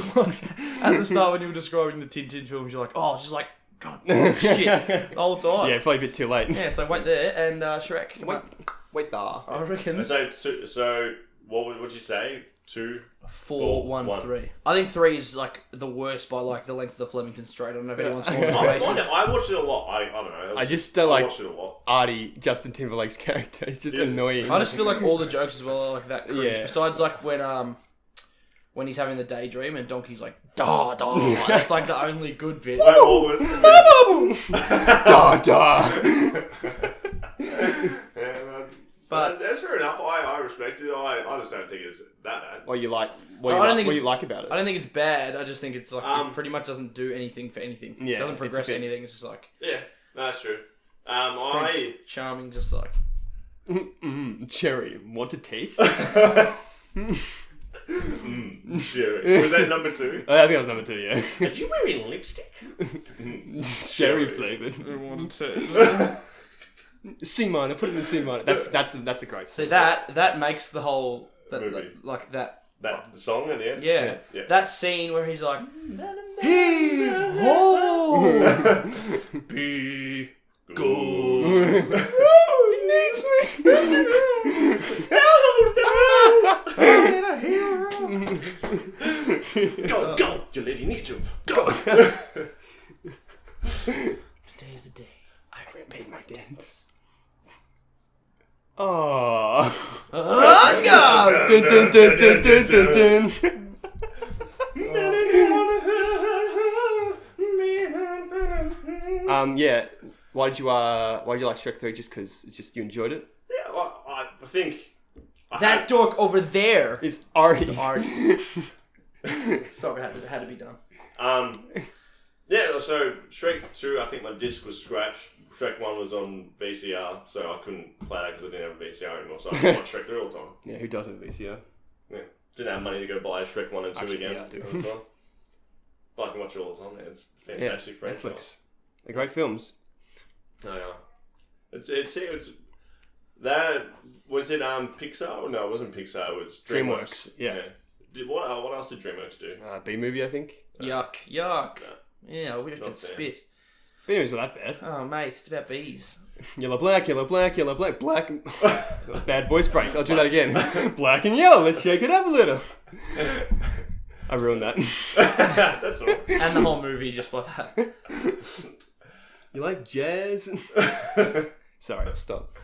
at the start when you were describing the Tintin films, you're like, oh, just like God, shit, the whole time. Yeah, probably a bit too late. Yeah. So wait there and Shrek. Come on. Wait there. I reckon So what would you say? 2, 4, 1, 3. I think 3 is like the worst by like the length of the Flemington Strait. I don't know if anyone's called it racist. I watched it a lot. I don't know. I just don't like watched it a lot. Artie, Justin Timberlake's character. It's just annoying. I just feel like all the jokes as well are like that cringe. Yeah. Besides like when he's having the daydream and Donkey's like, da. That's like the only good bit. Wait, what was Da da. But that's fair enough. I respect it. I just don't think it's that bad. What you like about it? I don't think it's bad. I just think it's like it pretty much doesn't do anything for anything. Yeah, It doesn't it's progress a bit- anything. It's just like Yeah, that's true. Prince, charming, just like Cherry, want to taste? Cherry. Was that number 2? I think that was number 2, yeah. Are you wearing lipstick? Cherry flavored. C minor, put it in C minor. That's a great so song. that makes the whole Movie. like that. That the song at the end? Yeah. Yeah. That scene where he's like, "Hey ho, be good." He needs me. Go, you lady need to go. Today's the day I repay my debts. Oh. Oh God! Dun, dun, dun, dun, dun, dun, dun. Yeah. Why did you like Shrek 3? Just because you enjoyed it? Yeah, well, I think That dork over there. It's Artie. Sorry, it had to be done. Yeah, so Shrek 2, I think my disc was scratched. Shrek 1 was on VCR, so I couldn't play that because I didn't have a VCR anymore, so I could watch Shrek 3 all the time. Yeah, who doesn't VCR? Yeah. Didn't have money to go buy Shrek 1 and 2 Actually, again. yeah, I do. all the time. But I can watch it all the time, man. It's a fantastic franchise. Netflix. They're great films. Oh, yeah. It's that was it Pixar? No, it wasn't Pixar, it was DreamWorks. Yeah. What else did DreamWorks do? B-movie, I think. Yuck. Yeah, I wish I could Not fair. spit. B-movie's not that bad. Oh, mate, it's about bees. Yellow, black, yellow, black, yellow, black, black. Bad voice break. I'll do that again. Black and yellow. Let's shake it up a little. I ruined that. That's all. And the whole movie just by that. You like jazz? Sorry, stop.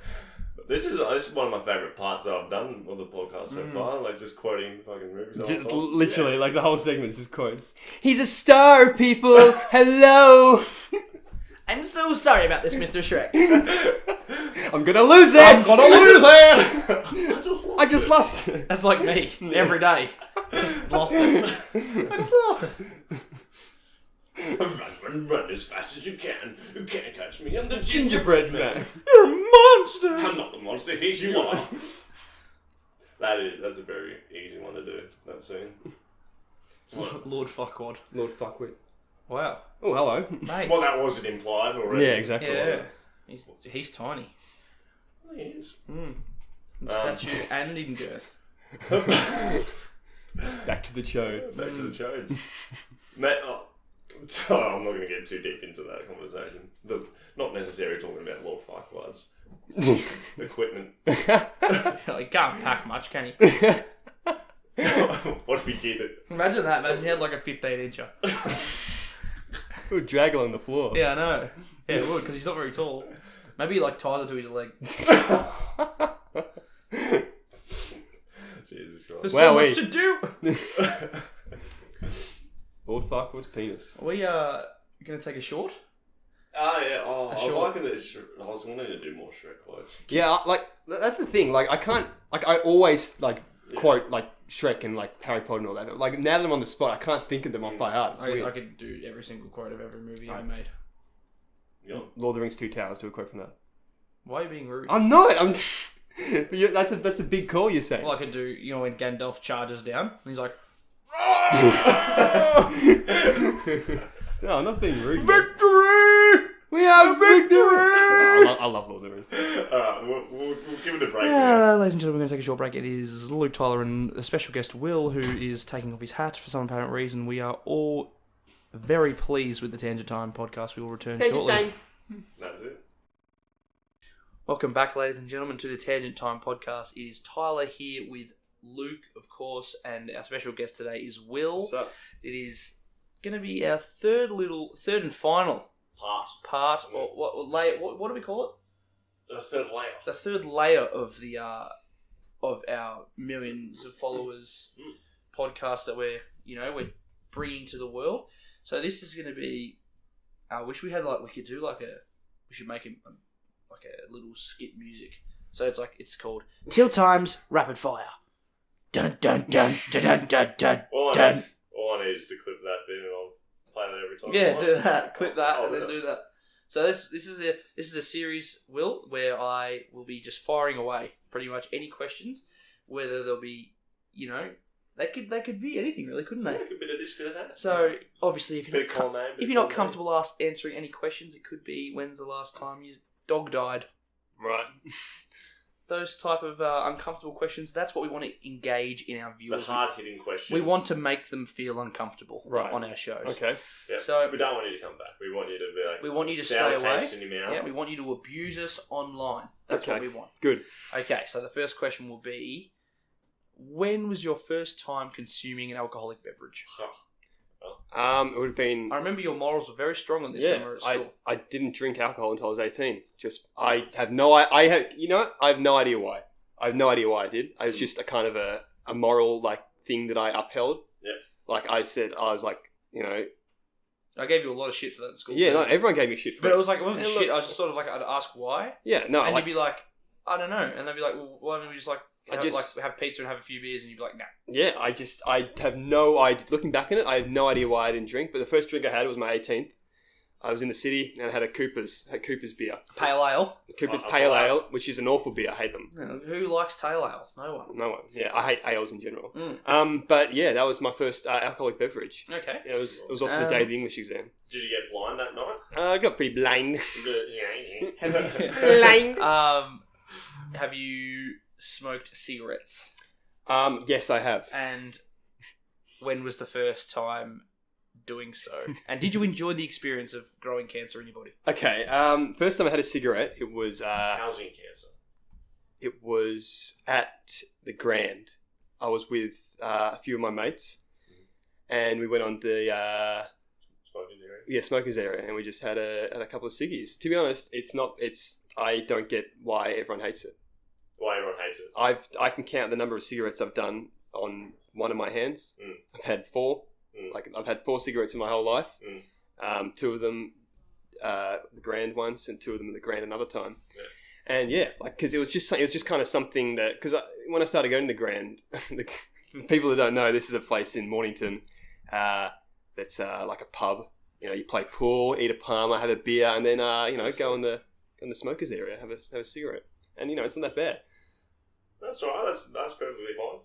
This is one of my favourite parts that I've done on the podcast so far, like just quoting fucking movies. all the Just time. literally, like the whole segment is just quotes. He's a star, people. Hello. I'm so sorry about this, Mr. Shrek. I'm gonna lose it. I'm gonna lose it. I just lost it. That's like me every day. Just lost it. I just lost it. Run as fast as you can. You can't catch me. I'm the Gingerbread man. You're a monster. I'm not the monster. Here you are. That's a very easy one to do. That scene. Lord Fuckwad. Lord Fuckwit. Wow. Oh, hello. Mate. Well, that wasn't implied already. Yeah, exactly. Yeah. He's tiny. He is. In stature and in girth. Back to the chode. Back to the chodes. Mate, I'm not going to get too deep into that conversation. Not necessary talking about Lord Farquaad's equipment. He can't pack much, can he? What if he did it? Imagine that. Imagine he had like a 15-incher. It would drag along the floor. Yeah, I know. Yeah, it would, because he's not very tall. Maybe he like ties it to his leg. Jesus Christ. There's Wow, so wait. much to do. Lord Farquaad's penis. Are we going to take a short? Yeah. Oh, I was Sure. liking that. I was wanting to do more Shrek quotes. Yeah, like that's the thing. Like I can't. Like I always quote like Shrek and like Harry Potter and all that. Like now that I'm on the spot, I can't think of them off by heart. It's weird. I could do every single quote of every movie ever made. You know? Lord of the Rings, Two Towers. Do a quote from that. Why are you being rude? I'm not. I'm. That's a big call. You're saying. Well, I could do, when Gandalf charges down, and he's like, No, I'm not being rude. Victory! We have victory! I love Lord of the Rings. We'll give it a break now. Ladies and gentlemen, we're going to take a short break. It is Luke, Tyler, and a special guest, Will, who is taking off his hat for some apparent reason. We are all very pleased with the Tangent Time podcast. We will return shortly. That's it. Welcome back, ladies and gentlemen, to the Tangent Time podcast. It is Tyler here with Luke, of course, and our special guest today is Will. What's up? It is going to be our third and final part. Or what do we call it? The third layer. The third layer of the of our millions of followers podcast that we're bringing to the world. So this is going to be. I wish we had we should make him like a little skit music. So it's called Till Times Rapid Fire. Dun dun dun dun dun dun dun. All dun. I need is to clip that bit and I'll play that every time. Yeah, do that. Clip that Oh, and then yeah. do that. So this is a series, Will, where I will be just firing away pretty much any questions, whether they'll be, they could be anything really, couldn't they? A bit of this, bit of that. So obviously, if Bit of column A, bit you're of not column B. comfortable answering any questions, it could be when's the last time your dog died. Right. Those type of uncomfortable questions. That's what we want to engage in our The viewers. hard-hitting questions. We want to make them feel uncomfortable Right. on our shows. Okay. Yeah. So- we don't want you to come back. We want you to be like. We want you to sour stay away. taste in your mouth. Yeah, we want you to abuse us online. That's what Okay. we want. Good. Okay, so the first question will be, when was your first time consuming an alcoholic beverage? It would have been. I remember your morals were very strong on this when we were at school. I didn't drink alcohol until I was 18. I have no idea why. I have no idea why I did. It was just a kind of a moral thing that I upheld. Yeah. Like I said, I was I gave you a lot of shit for that at school. too. everyone gave me shit for But it. it wasn't Yeah, shit. look- I was just sort of I'd ask why, Yeah, no, and you'd be like, I don't know, and they'd be like, well, why don't we just have pizza and have a few beers, and you'd be like, nah. yeah, I have no idea. Looking back on it, I have no idea why I didn't drink. But the first drink I had was my 18th. I was in the city and I had Cooper's beer. Pale ale. Cooper's Oh, Pale wow. Ale, which is an awful beer. I hate them. Who likes tail ales? No one. No one. Yeah, I hate ales in general. Mm. But yeah, that was my first alcoholic beverage. Okay. It was also the day of the English exam. Did you get blind that night? I got pretty blind. Blind. Have you smoked cigarettes? Yes, I have. And when was the first time doing so? And did you enjoy the experience of growing cancer in your body? Okay. First time I had a cigarette, it was Housing cancer. it was at the Grand. I was with a few of my mates, and we went on the Smoking area. smokers area, and we just had a couple of ciggies. To be honest, I don't get why everyone hates it. Why everyone hates it. I can count the number of cigarettes I've done on one of my hands. Mm. I've had 4. Mm. I've had 4 cigarettes in my whole life. Mm. 2 of them the Grand once, and 2 of them the Grand another time. Yeah. And yeah, because it was just kind of something that, because when I started going to the Grand, the For people that don't know, this is a place in Mornington that's like a pub. You know, you play pool, eat a parma, have a beer, and then go in the smokers area, have a cigarette, and it's not that bad. That's all right. That's perfectly fine.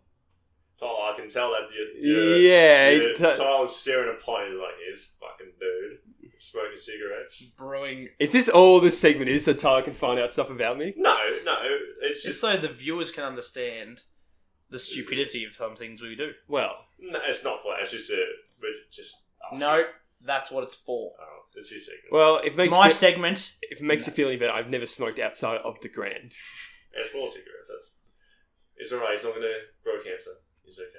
Tyler, I can tell that Tyler's staring upon you like, "Here's fucking dude smoking cigarettes, brewing." Is this all this segment is so Tyler can find out stuff about me? No, it's Just so the viewers can understand the stupidity of some things we do. Well, no, it's not for that. It's just No, that's what it's for. Oh, it's his segment. well, if it makes My segment. if it makes you feel any better, I've never smoked outside of the Grand. Yeah, it's 4 cigarettes. It's alright. He's not gonna grow cancer. He's okay.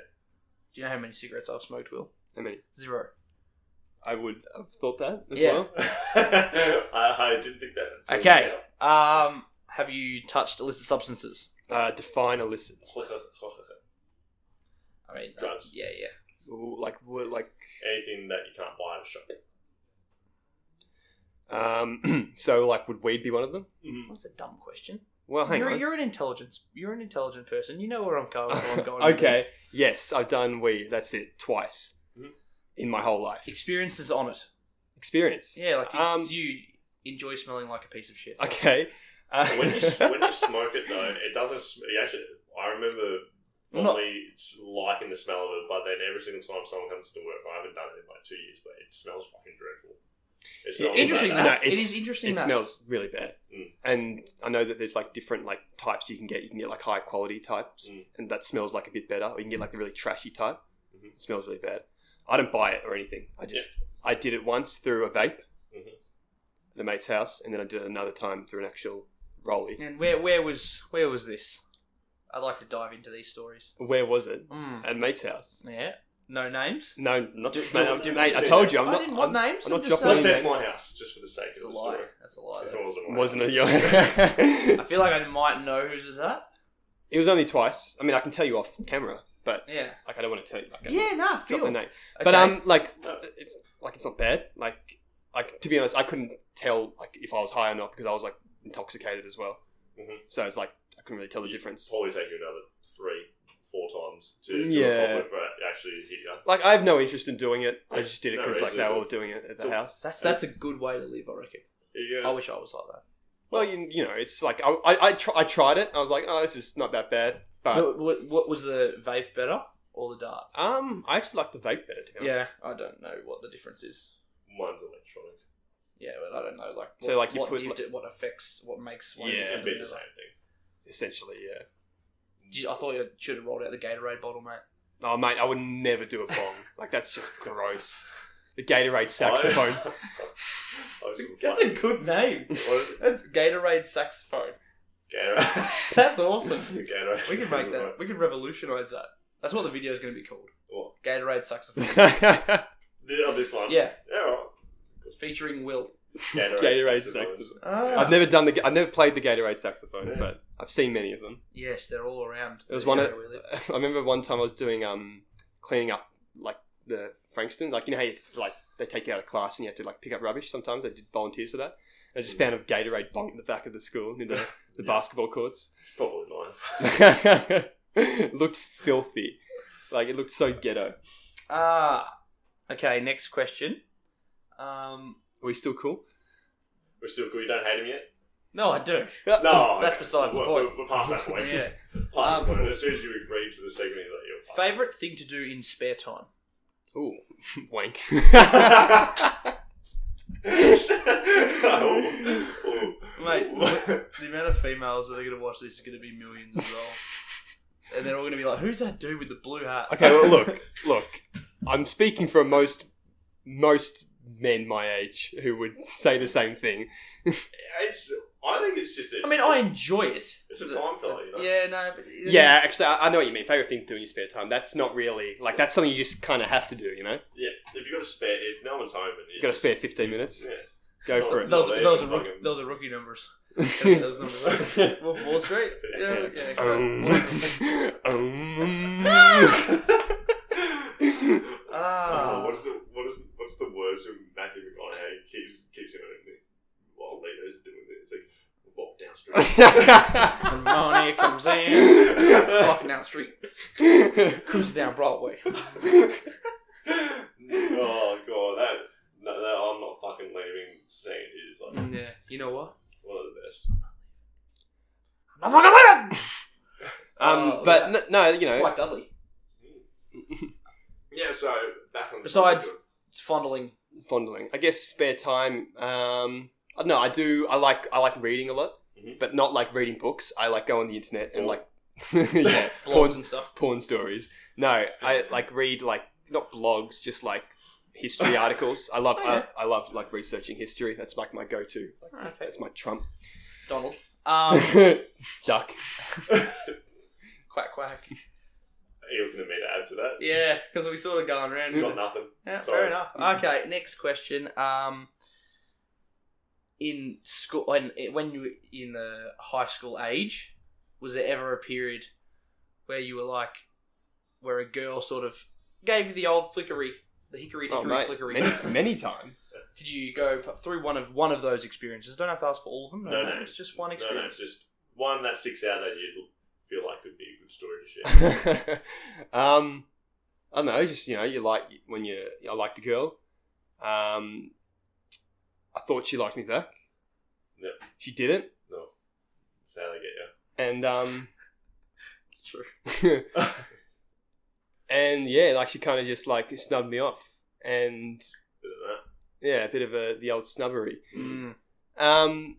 Do you know how many cigarettes I've smoked, Will? How many? 0. I would have thought that as Yeah. well. I didn't think that. Okay. Have you touched illicit substances? Define illicit. I mean, Drugs. Yeah. Ooh, like Anything that you can't buy at a shop. so like would weed be one of them? That's a dumb question. Well, hang on. You're an intelligent person. You know where I'm going. Okay. With this. Yes, I've done weed. That's it. Twice in my whole life. Experiences on it. Experience. Yeah, like do you enjoy smelling like a piece of shit? Okay. When you smoke it though, it doesn't. I remember fondly liking the smell of it, but then every single time someone comes to work, I haven't done it in like 2 years, but it smells fucking dreadful. It smells Interesting. bad. It is interesting. It smells really bad, Mm. and I know that there's like different like types you can get. You can get like high quality types, and that smells like a bit better. Or you can get like the really trashy type. Mhm. It smells really bad. I don't buy it or anything. I did it once through a vape at a mate's house, and then I did it another time through an actual rollie. And where was this? I'd like to dive into these stories. Where was it? Mm. At a mate's house. Yeah. No names? No, not do- mate. I told you, I'm not. I didn't want names. I'm not just dropping Let's any say it's names. my house, just for the sake That's of a the lie. story. That's a lie. It Though. wasn't my Wasn't house. it your? I feel like I might know whose is that. It was only twice. I mean, I can tell you off camera, but Yeah. like I don't want to tell you. Like, I Yeah. Nah. drop the Feel. name. Okay. But it's not bad. Like to be honest, I couldn't tell like if I was high or not because I was like intoxicated as well. Mhm. So it's like I couldn't really tell the difference. Probably take you another 3-4 times to Yeah. accomplish for it actually hit you. Like I have no interest in doing it. I just did it No because like reason. they were all doing it at the So- house. That's a good way to live, I reckon. Yeah. I wish I was like that. Well, you know, it's like I tried it. I was like, oh, this is not that bad. But What was the vape better or the dart? I actually like the vape better to be honest. Yeah, I don't know what the difference is. One's electronic. Yeah, but I don't know. Like, So, like, you what put, gives like- it, what affects, what makes one Yeah, It'd different be than the the same other. thing. Essentially, yeah. I thought you should have rolled out the Gatorade bottle, mate. Oh, mate, I would never do a bong. Like that's just gross. The Gatorade saxophone. That's a good name. What is it? That's Gatorade Saxophone. Gatorade. That's awesome. Gatorade. We can make that. We can revolutionise that. That's what the video is going to be called. What? Gatorade Saxophone. This one. Yeah, Yeah, right. featuring Will. Gatorade saxophone. I've never played the Gatorade saxophone, Yeah. but I've seen many of them. Yes, they're all around. There was the one. area we live. I remember one time I was doing cleaning up like the Frankston, like you know how you, like they take you out of class and you have to like pick up rubbish. Sometimes they did volunteers for that. I just found a Gatorade bong in the back of the school near the basketball courts. Probably mine. It looked filthy, like it looked so ghetto. Okay, next question. Are we still cool? We're still cool. You don't hate him yet? No, I do. No. That's okay. besides the point. We're past that point. Yeah. Past the point. As soon as you agree to the segment, you're like, you're fucked. Favourite thing to do in spare time? Ooh, wank. Oh. Mate, the amount of females that are going to watch this is going to be millions as well. And they're all going to be like, who's that dude with the blue hat? Okay, well, look. I'm speaking for most men my age who would say the same thing. I think it's just. I mean, I enjoy it. It's a time filler, you know. Yeah, no, but... Yeah, actually, I know what you mean. Favorite thing to do in your spare time. That's not really like that's something you just kind of have to do. You know, Yeah, if you got a spare, if no one's home and you got to spare 15 minutes. Yeah. Go for it. Those No, are fucking- those are rookie numbers. Those numbers. Wolf of Wall Street. Yeah. Okay. What's the words from Matthew McConaughey keeps doing it while Leo's doing it? It's like walk down street. When Marnie comes in, walking down the street. Cruising down Broadway. Oh god, that I'm not fucking leaving scene is like Yeah, you know what? one of the best. I'm not fucking leaving! But no, you know. Spike Dudley. Yeah, so back on. Besides fondling. Fondling. I guess spare time. I don't know. I like reading a lot, but not like reading books. I like go on the internet and like yeah, Blogs and stuff. porn stories. No, I like read like not blogs, just like history articles. I love I love like researching history. That's like my go-to. Okay. That's my trump. Donald. Duck. Quack quack. Are you looking at me to add to that? Yeah, because we sort of going around. Got nothing. Yeah, Sorry. fair enough. Okay, next question. In school, when you were in the high school age, was there ever a period where you were like, where a girl sort of gave you the old flickery, the hickory dickory flickery? Many times. Did you go through one of those experiences? Don't have to ask for all of them. No. It's just one No, experience. it's just one that sticks out that you feel like could be a good story to share. I don't know. Just you like when I liked a girl. I thought she liked me back. Yep. She didn't, No. That's how they get you. and It's true. and yeah, like she kind of just like snubbed me off, and Bit of that. yeah, a bit of the old snubbery. Mm. Shubbery.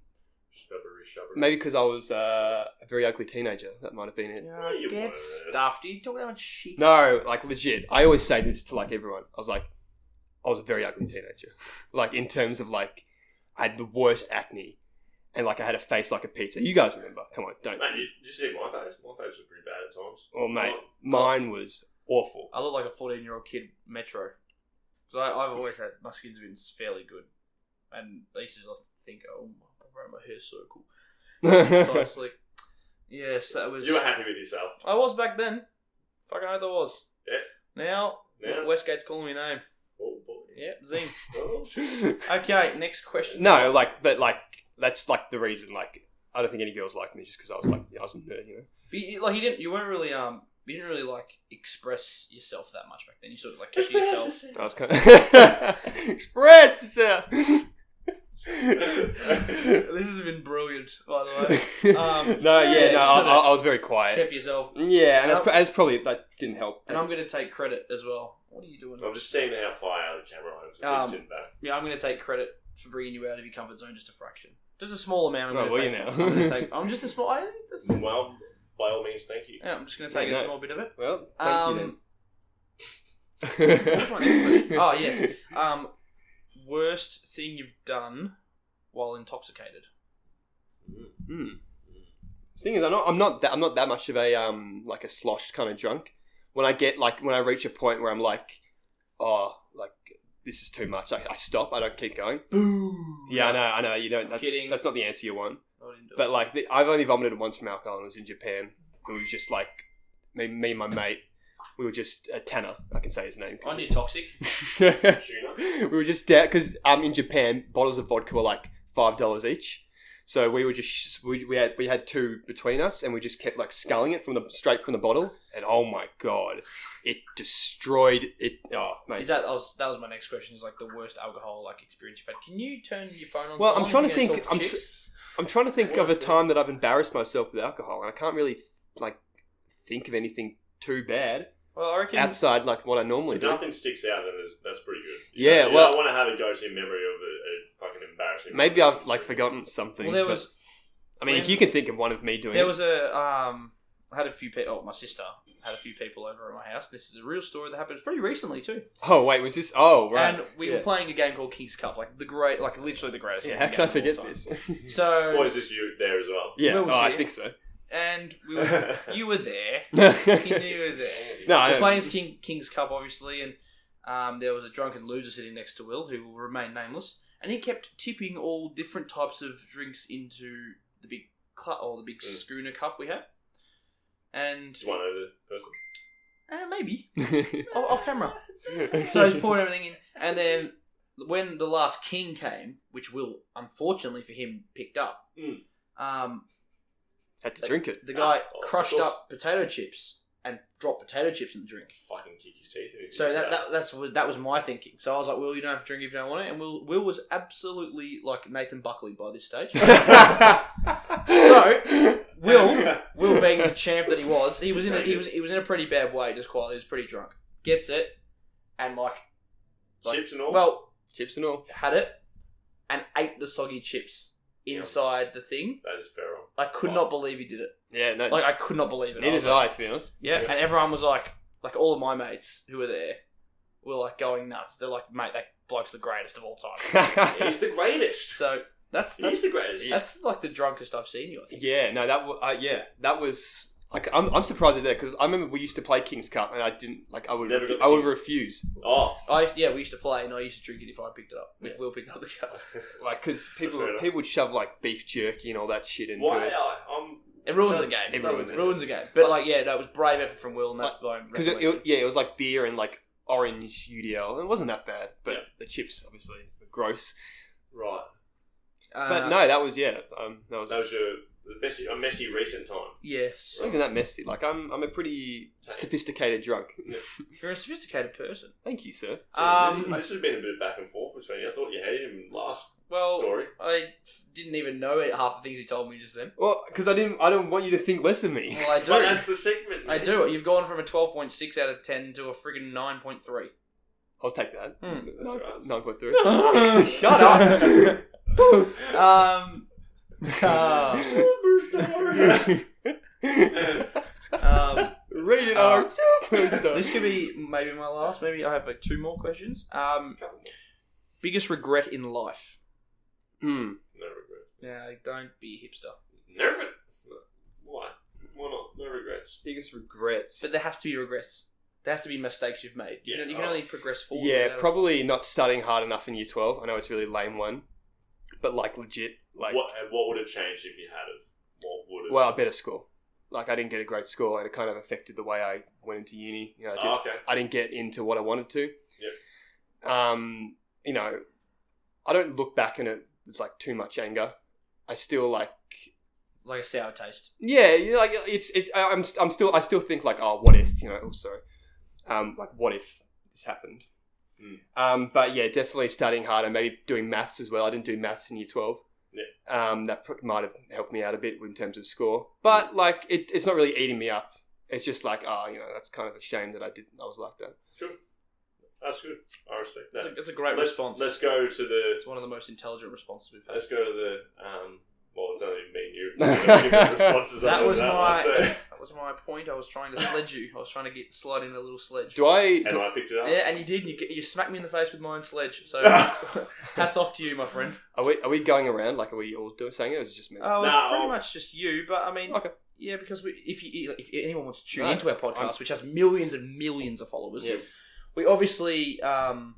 Maybe because I was a very ugly teenager. That might have been it. Yeah, you get weren't. stuffed. You talking about shit? No, like legit. I always say this to like everyone. I was a very ugly teenager. Like in terms of like, I had the worst acne, and like I had a face like a pizza. You guys remember? Come on, don't. Mate, you see my face? My face was pretty bad at times. Oh mate, mine was awful. I look like a 14-year-old kid Metro. Because I've always had, my skin's been fairly good. And I used to like think, oh, my hair's so cool. So it's like, yes, that was... You were happy with yourself. I was back then. Fucking oath I was. Yeah. Now, Now? Westgate's calling me name. Oh boy. Yep, Zing. Oh shit. Okay, next question. No, like, but like, that's like the reason. Like, I don't think any girls liked me just because I was like, I was a nerd, you know. But you weren't really, you didn't really like express yourself that much back then. You sort of like kept to yourself. I was kind of express yourself. This has been brilliant, by the way. I was very quiet. Kept yourself. Yeah, and that's probably that didn't help. And I'm going to take credit as well. What are you doing? I'm just seeing how far out of the camera I was. Sitting back. Yeah, I'm going to take credit for bringing you out of your comfort zone just a fraction. Just a small amount. Oh, will you now? I'm going to take. I'm just a small. I think that's, Well, by all means, thank you. yeah, I'm just going to take a small bit of it. Well, thank you What's then. my next question? Oh yes. Worst thing you've done while intoxicated. The thing is, I'm not that much of a like a slosh kind of drunk. When I reach a point where I'm like, oh, like this is too much, I stop. I don't keep going. Boo. Yeah, I know. You don't. Kidding. That's not the answer you want. Not into But it. like, I've only vomited once from alcohol, and it was in Japan. It was just like me and my mate. We were just Tanner. I can say his name. I need toxic. Tuna? We were just down because in Japan bottles of vodka were like $5 each. So we were just we had two between us, and we just kept like sculling it straight from the bottle, and oh my god, it destroyed it. Oh mate, That was my next question. Is like the worst alcohol like experience you've had. Can you turn your phone on? Well, silent I'm trying if to you're think. gonna talk shit? I'm trying to think of a time that I've embarrassed myself with alcohol, and I can't really like think of anything too bad Well, I reckon outside like what I normally If do. nothing sticks out, then that's pretty good. Yeah, you well- don't want to have a go-to memory of a fucking embarrassing. Maybe I've like forgotten something. Well, there but- was. I mean, when- if you can think of one of me doing There it. was a I had a few people. Oh, my sister had a few people over at my house. This is a real story that happened pretty recently too. Oh wait, was this? Oh right. And we were playing a game called King's Cup, like literally the greatest. Yeah, game how can I of all forget time. this? So, What is this? You there as well? Yeah, Will was I here. think so. and you were there. No, You were there. I We're don't. playing King's Cup, obviously, and there was a drunken loser sitting next to Will, who will remain nameless, and he kept tipping all different types of drinks into the big the big schooner cup we had, and Just one other person. maybe off camera. So he's poured everything in, and then when the last king came, which Will, unfortunately for him, picked up, Had to drink it. the guy of crushed course. up potato chips and drop potato chips in the drink. Fucking kick his teeth in. So that was my thinking. So I was like, Will, you don't have to drink if you don't want it. And Will was absolutely like Nathan Buckley by this stage. So Will being the champ that he was in a pretty bad way. Just quietly, he was pretty drunk. Gets it, and like chips and all. Well, chips and all. Had it, and ate the soggy chips inside the thing. That is feral. I could not believe he did it. Yeah, no. Like I could not believe it. Neither did I, to be honest. Yeah, and everyone was like all of my mates who were there were like going nuts. They're like, mate, that bloke's the greatest of all time. He's the greatest. So that's He's the greatest. That's like the drunkest I've seen you, I think. Yeah, no, that was like I'm surprised at that because I remember we used to play King's Cup and I didn't like I would refuse. Oh, we used to play and I used to drink it if I picked it up. If Will picked up the cup, like because people would shove like beef jerky and all that shit into why? it. It ruins the game. It ruins the game. But like, yeah, that was brave effort from Will, and that's blown. Because it was like beer and like orange UDL. It wasn't that bad, but the chips obviously were gross. Right. But no, that was that was a messy recent time. Yes. Not even that messy. Like I'm a pretty sophisticated drunk. You're a sophisticated person. Thank you, sir. This has been a bit of back and forth between you. I thought you hated him last story. I didn't even know half the things he told me just then. Well, because I don't want you to think less of me. Well, I do. But that's the segment. I do. You've gone from a 12.6 out of 10 to a friggin' 9.3. I'll take that. 9.3. Shut up. Rated R superstar. This could be maybe my last. Maybe I have like 2 more questions. Biggest regret in life? No regret. Yeah, don't be a hipster. Never. Why? Why not? No regrets. Biggest regrets. But there has to be regrets. There has to be mistakes you've made. You can only progress forward. Yeah, probably not studying hard enough in year 12. I know it's a really lame one. But like legit, like what would have changed if you had of? What would have? Well, a better score. Like I didn't get a great score, and it kind of affected the way I went into uni. You know, I didn't get into what I wanted to. Yeah. You know, I don't look back in it with like too much anger. I still like a sour taste. Yeah, like I still think like, oh, what if? You know, like what if this happened? But yeah, definitely studying harder, maybe doing maths as well. I didn't do maths in year 12. Yeah. That might have helped me out a bit in terms of score. But like, it's not really eating me up. It's just like, that's kind of a shame that I was like that. Cool. That's good. I respect that. It's a great response. Let's go to the... It's one of the most intelligent responses we've had. Let's go to the... well, it's only me and you. Responses that was my point. I was trying to sledge you. I was trying to slide in a little sledge. I picked it up? Yeah, and you did. You smacked me in the face with my own sledge. So hats off to you, my friend. Are we going around? Like, are we all saying it, or is it just me? Oh, it's pretty much just you. But I mean, okay. Yeah, because if anyone wants to tune into our podcast, which has millions and millions of followers, yes. We obviously, on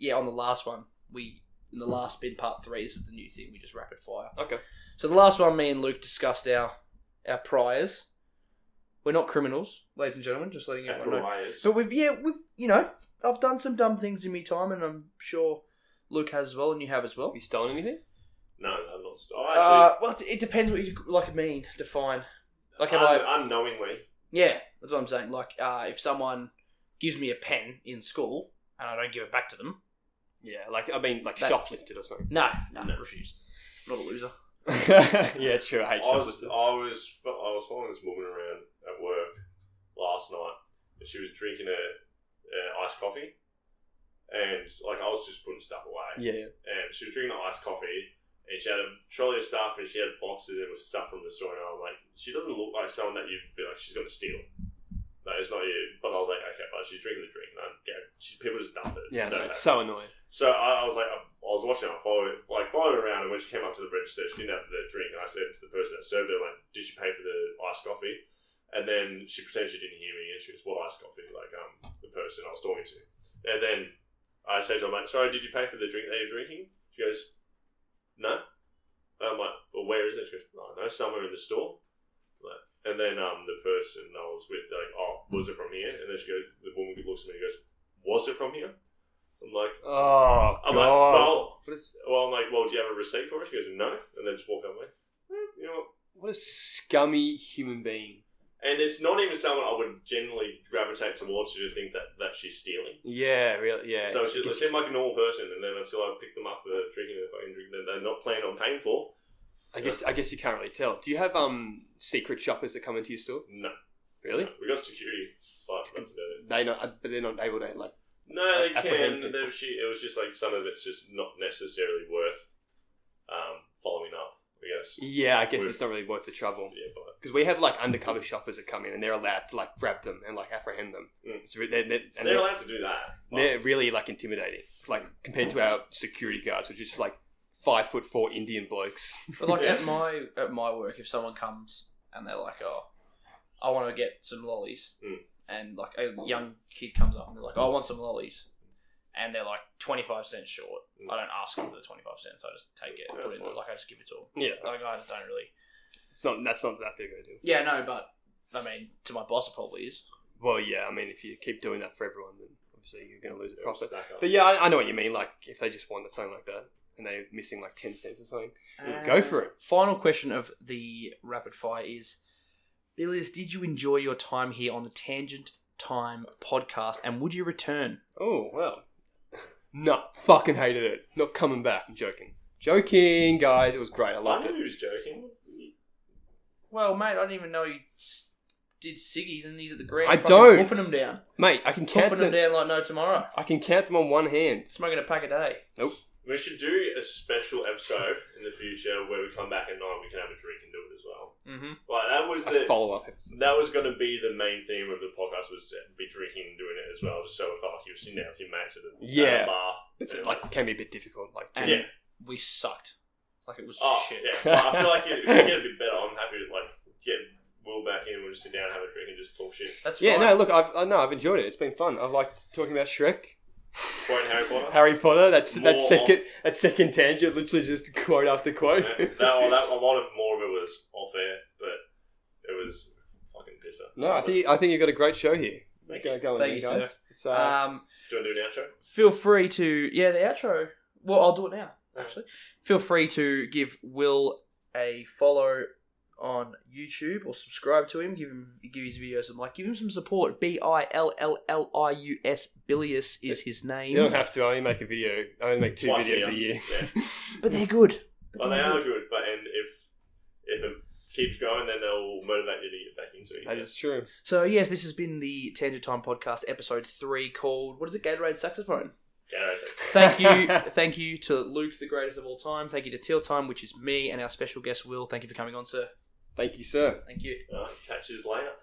the last one, in the last bit, part 3, this is the new thing. We just rapid fire. Okay. So the last one, me and Luke discussed our priors. We're not criminals, ladies and gentlemen. Just letting everyone know. But we've I've done some dumb things in my time, and I'm sure Luke has as well, and you have as well. Have you stolen anything? No, I'm not stolen. Well, it depends what you define. Like, unknowingly. Yeah, that's what I'm saying. Like, if someone gives me a pen in school and I don't give it back to them. Yeah, shoplifted or something. No, refuse. I'm not a loser. Yeah, true. I hate shoplifting. I was following this woman around at work last night. She was drinking a iced coffee, and like I was just putting stuff away. Yeah. And she was drinking an iced coffee, and she had a trolley of stuff, and she had boxes in with stuff from the store. And I'm like, she doesn't look like someone that you'd be like she's going to steal. No, it's not you. But I was like, okay, but she's drinking the drink, and people just dump it. Yeah, no, it's so annoying. So I was like, I was watching her, followed her around, and when she came up to the register, she didn't have the drink, and I said to the person that served her, like, did she pay for the iced coffee? And then she pretended she didn't hear me, and she goes, what iced coffee? Like, the person I was talking to. And then I said to her, I'm like, sorry, did you pay for the drink that you're drinking? She goes, no. And I'm like, well, where is it? She goes, oh, no, somewhere in the store. Like, and then the person I was with, like, oh, was it from here? And then the woman looks at me and goes, was it from here? I'm like, oh, I'm God. I'm like, well, do you have a receipt for it? She goes, no. And then just walk away. You know what? What a scummy human being. And it's not even someone I would generally gravitate towards to think that she's stealing. Yeah, really, yeah. So she seemed like a normal person, and then until I picked them up for drinking a fucking drink that they're not planning on paying for. I guess you can't really tell. Do you have secret shoppers that come into your store? No. Really? No, we got security, but that's about it. But they're not able to like. No, they apprehend can. people. It was just like some of it's just not necessarily worth following up. I guess. Yeah, I guess it's not really worth the trouble. Yeah, but Because we have like undercover shoppers that come in and they're allowed to like grab them and like apprehend them. So they're allowed to do that. They're really like intimidating, like compared to our security guards, which is just like 5'4" Indian blokes. But like at my work, if someone comes and they're like, "Oh, I want to get some lollies," and like a young kid comes up and they're like, "Oh, I want some lollies," and they're like 25 cents short, I don't ask them for the 25 cents. I just take it, and put it in, like I just give it to them. Yeah, like I just don't really. That's not that big of a deal. Yeah, no, but I mean, to my boss, it probably is. Well, yeah, I mean, if you keep doing that for everyone, then obviously you're going to lose a profit. Stack up. But yeah, I know what you mean. Like if they just wanted something like that and they're missing like 10 cents or something, go for it. Final question of the rapid fire is: Billlius, did you enjoy your time here on the Tangent Time podcast, and would you return? Oh well, no, fucking hated it. Not coming back. I'm joking, guys. It was great. I loved I it. knew he was joking. Well, mate, I didn't even know you did ciggies and he's at the ground. I fucking don't. Hoofing them down. Mate, I can count Hoofing them them. down like no tomorrow. I can count them on one hand. Smoking a pack a day. Nope. We should do a special episode in the future where we come back at night. We can have a drink and do it as well. Mm-hmm. Like that was A follow-up episode. That was going to be the main theme of the podcast, was to be drinking and doing it as well, just so it felt like you were sitting down with your mates at a bar. It's like it can be a bit difficult. Like And we sucked. Like it was shit. Yeah. But I feel like if we get a bit better, I'm happy to like get Will back in and we'll just sit down, have a drink, and just talk shit. That's fine. yeah, no, look, I've enjoyed it. It's been fun. I've liked talking about Shrek, Quoting Harry Potter. Harry Potter. That More second tangent, literally just quote after quote. Yeah, a lot of more of it was off air, but it was fucking pisser. No, I think you've got a great show here. Thank Go on, Thank you, guys. sir. It's, Do you want to do an outro? Feel free to the outro. Well, I'll do it now. Actually, feel free to give Will a follow on YouTube or subscribe to him. Give his videos some like. Give him some support. Billius. Billlius is his name. you don't have to. I only make I only make 2 Twice a videos a year. year. Yeah. But they're good. Well, they are good, but if it keeps going, then they'll motivate you to get back into it. That is true. So yes, this has been the Tangent Time podcast, episode 3, called what is it? Gatorade Saxophone. Gatorade. Thank you to Luke, the greatest of all time. Thank you to Teal Time, which is me, and our special guest Will. Thank you for coming on, sir. Thank you, sir. Thank you. Catch you later.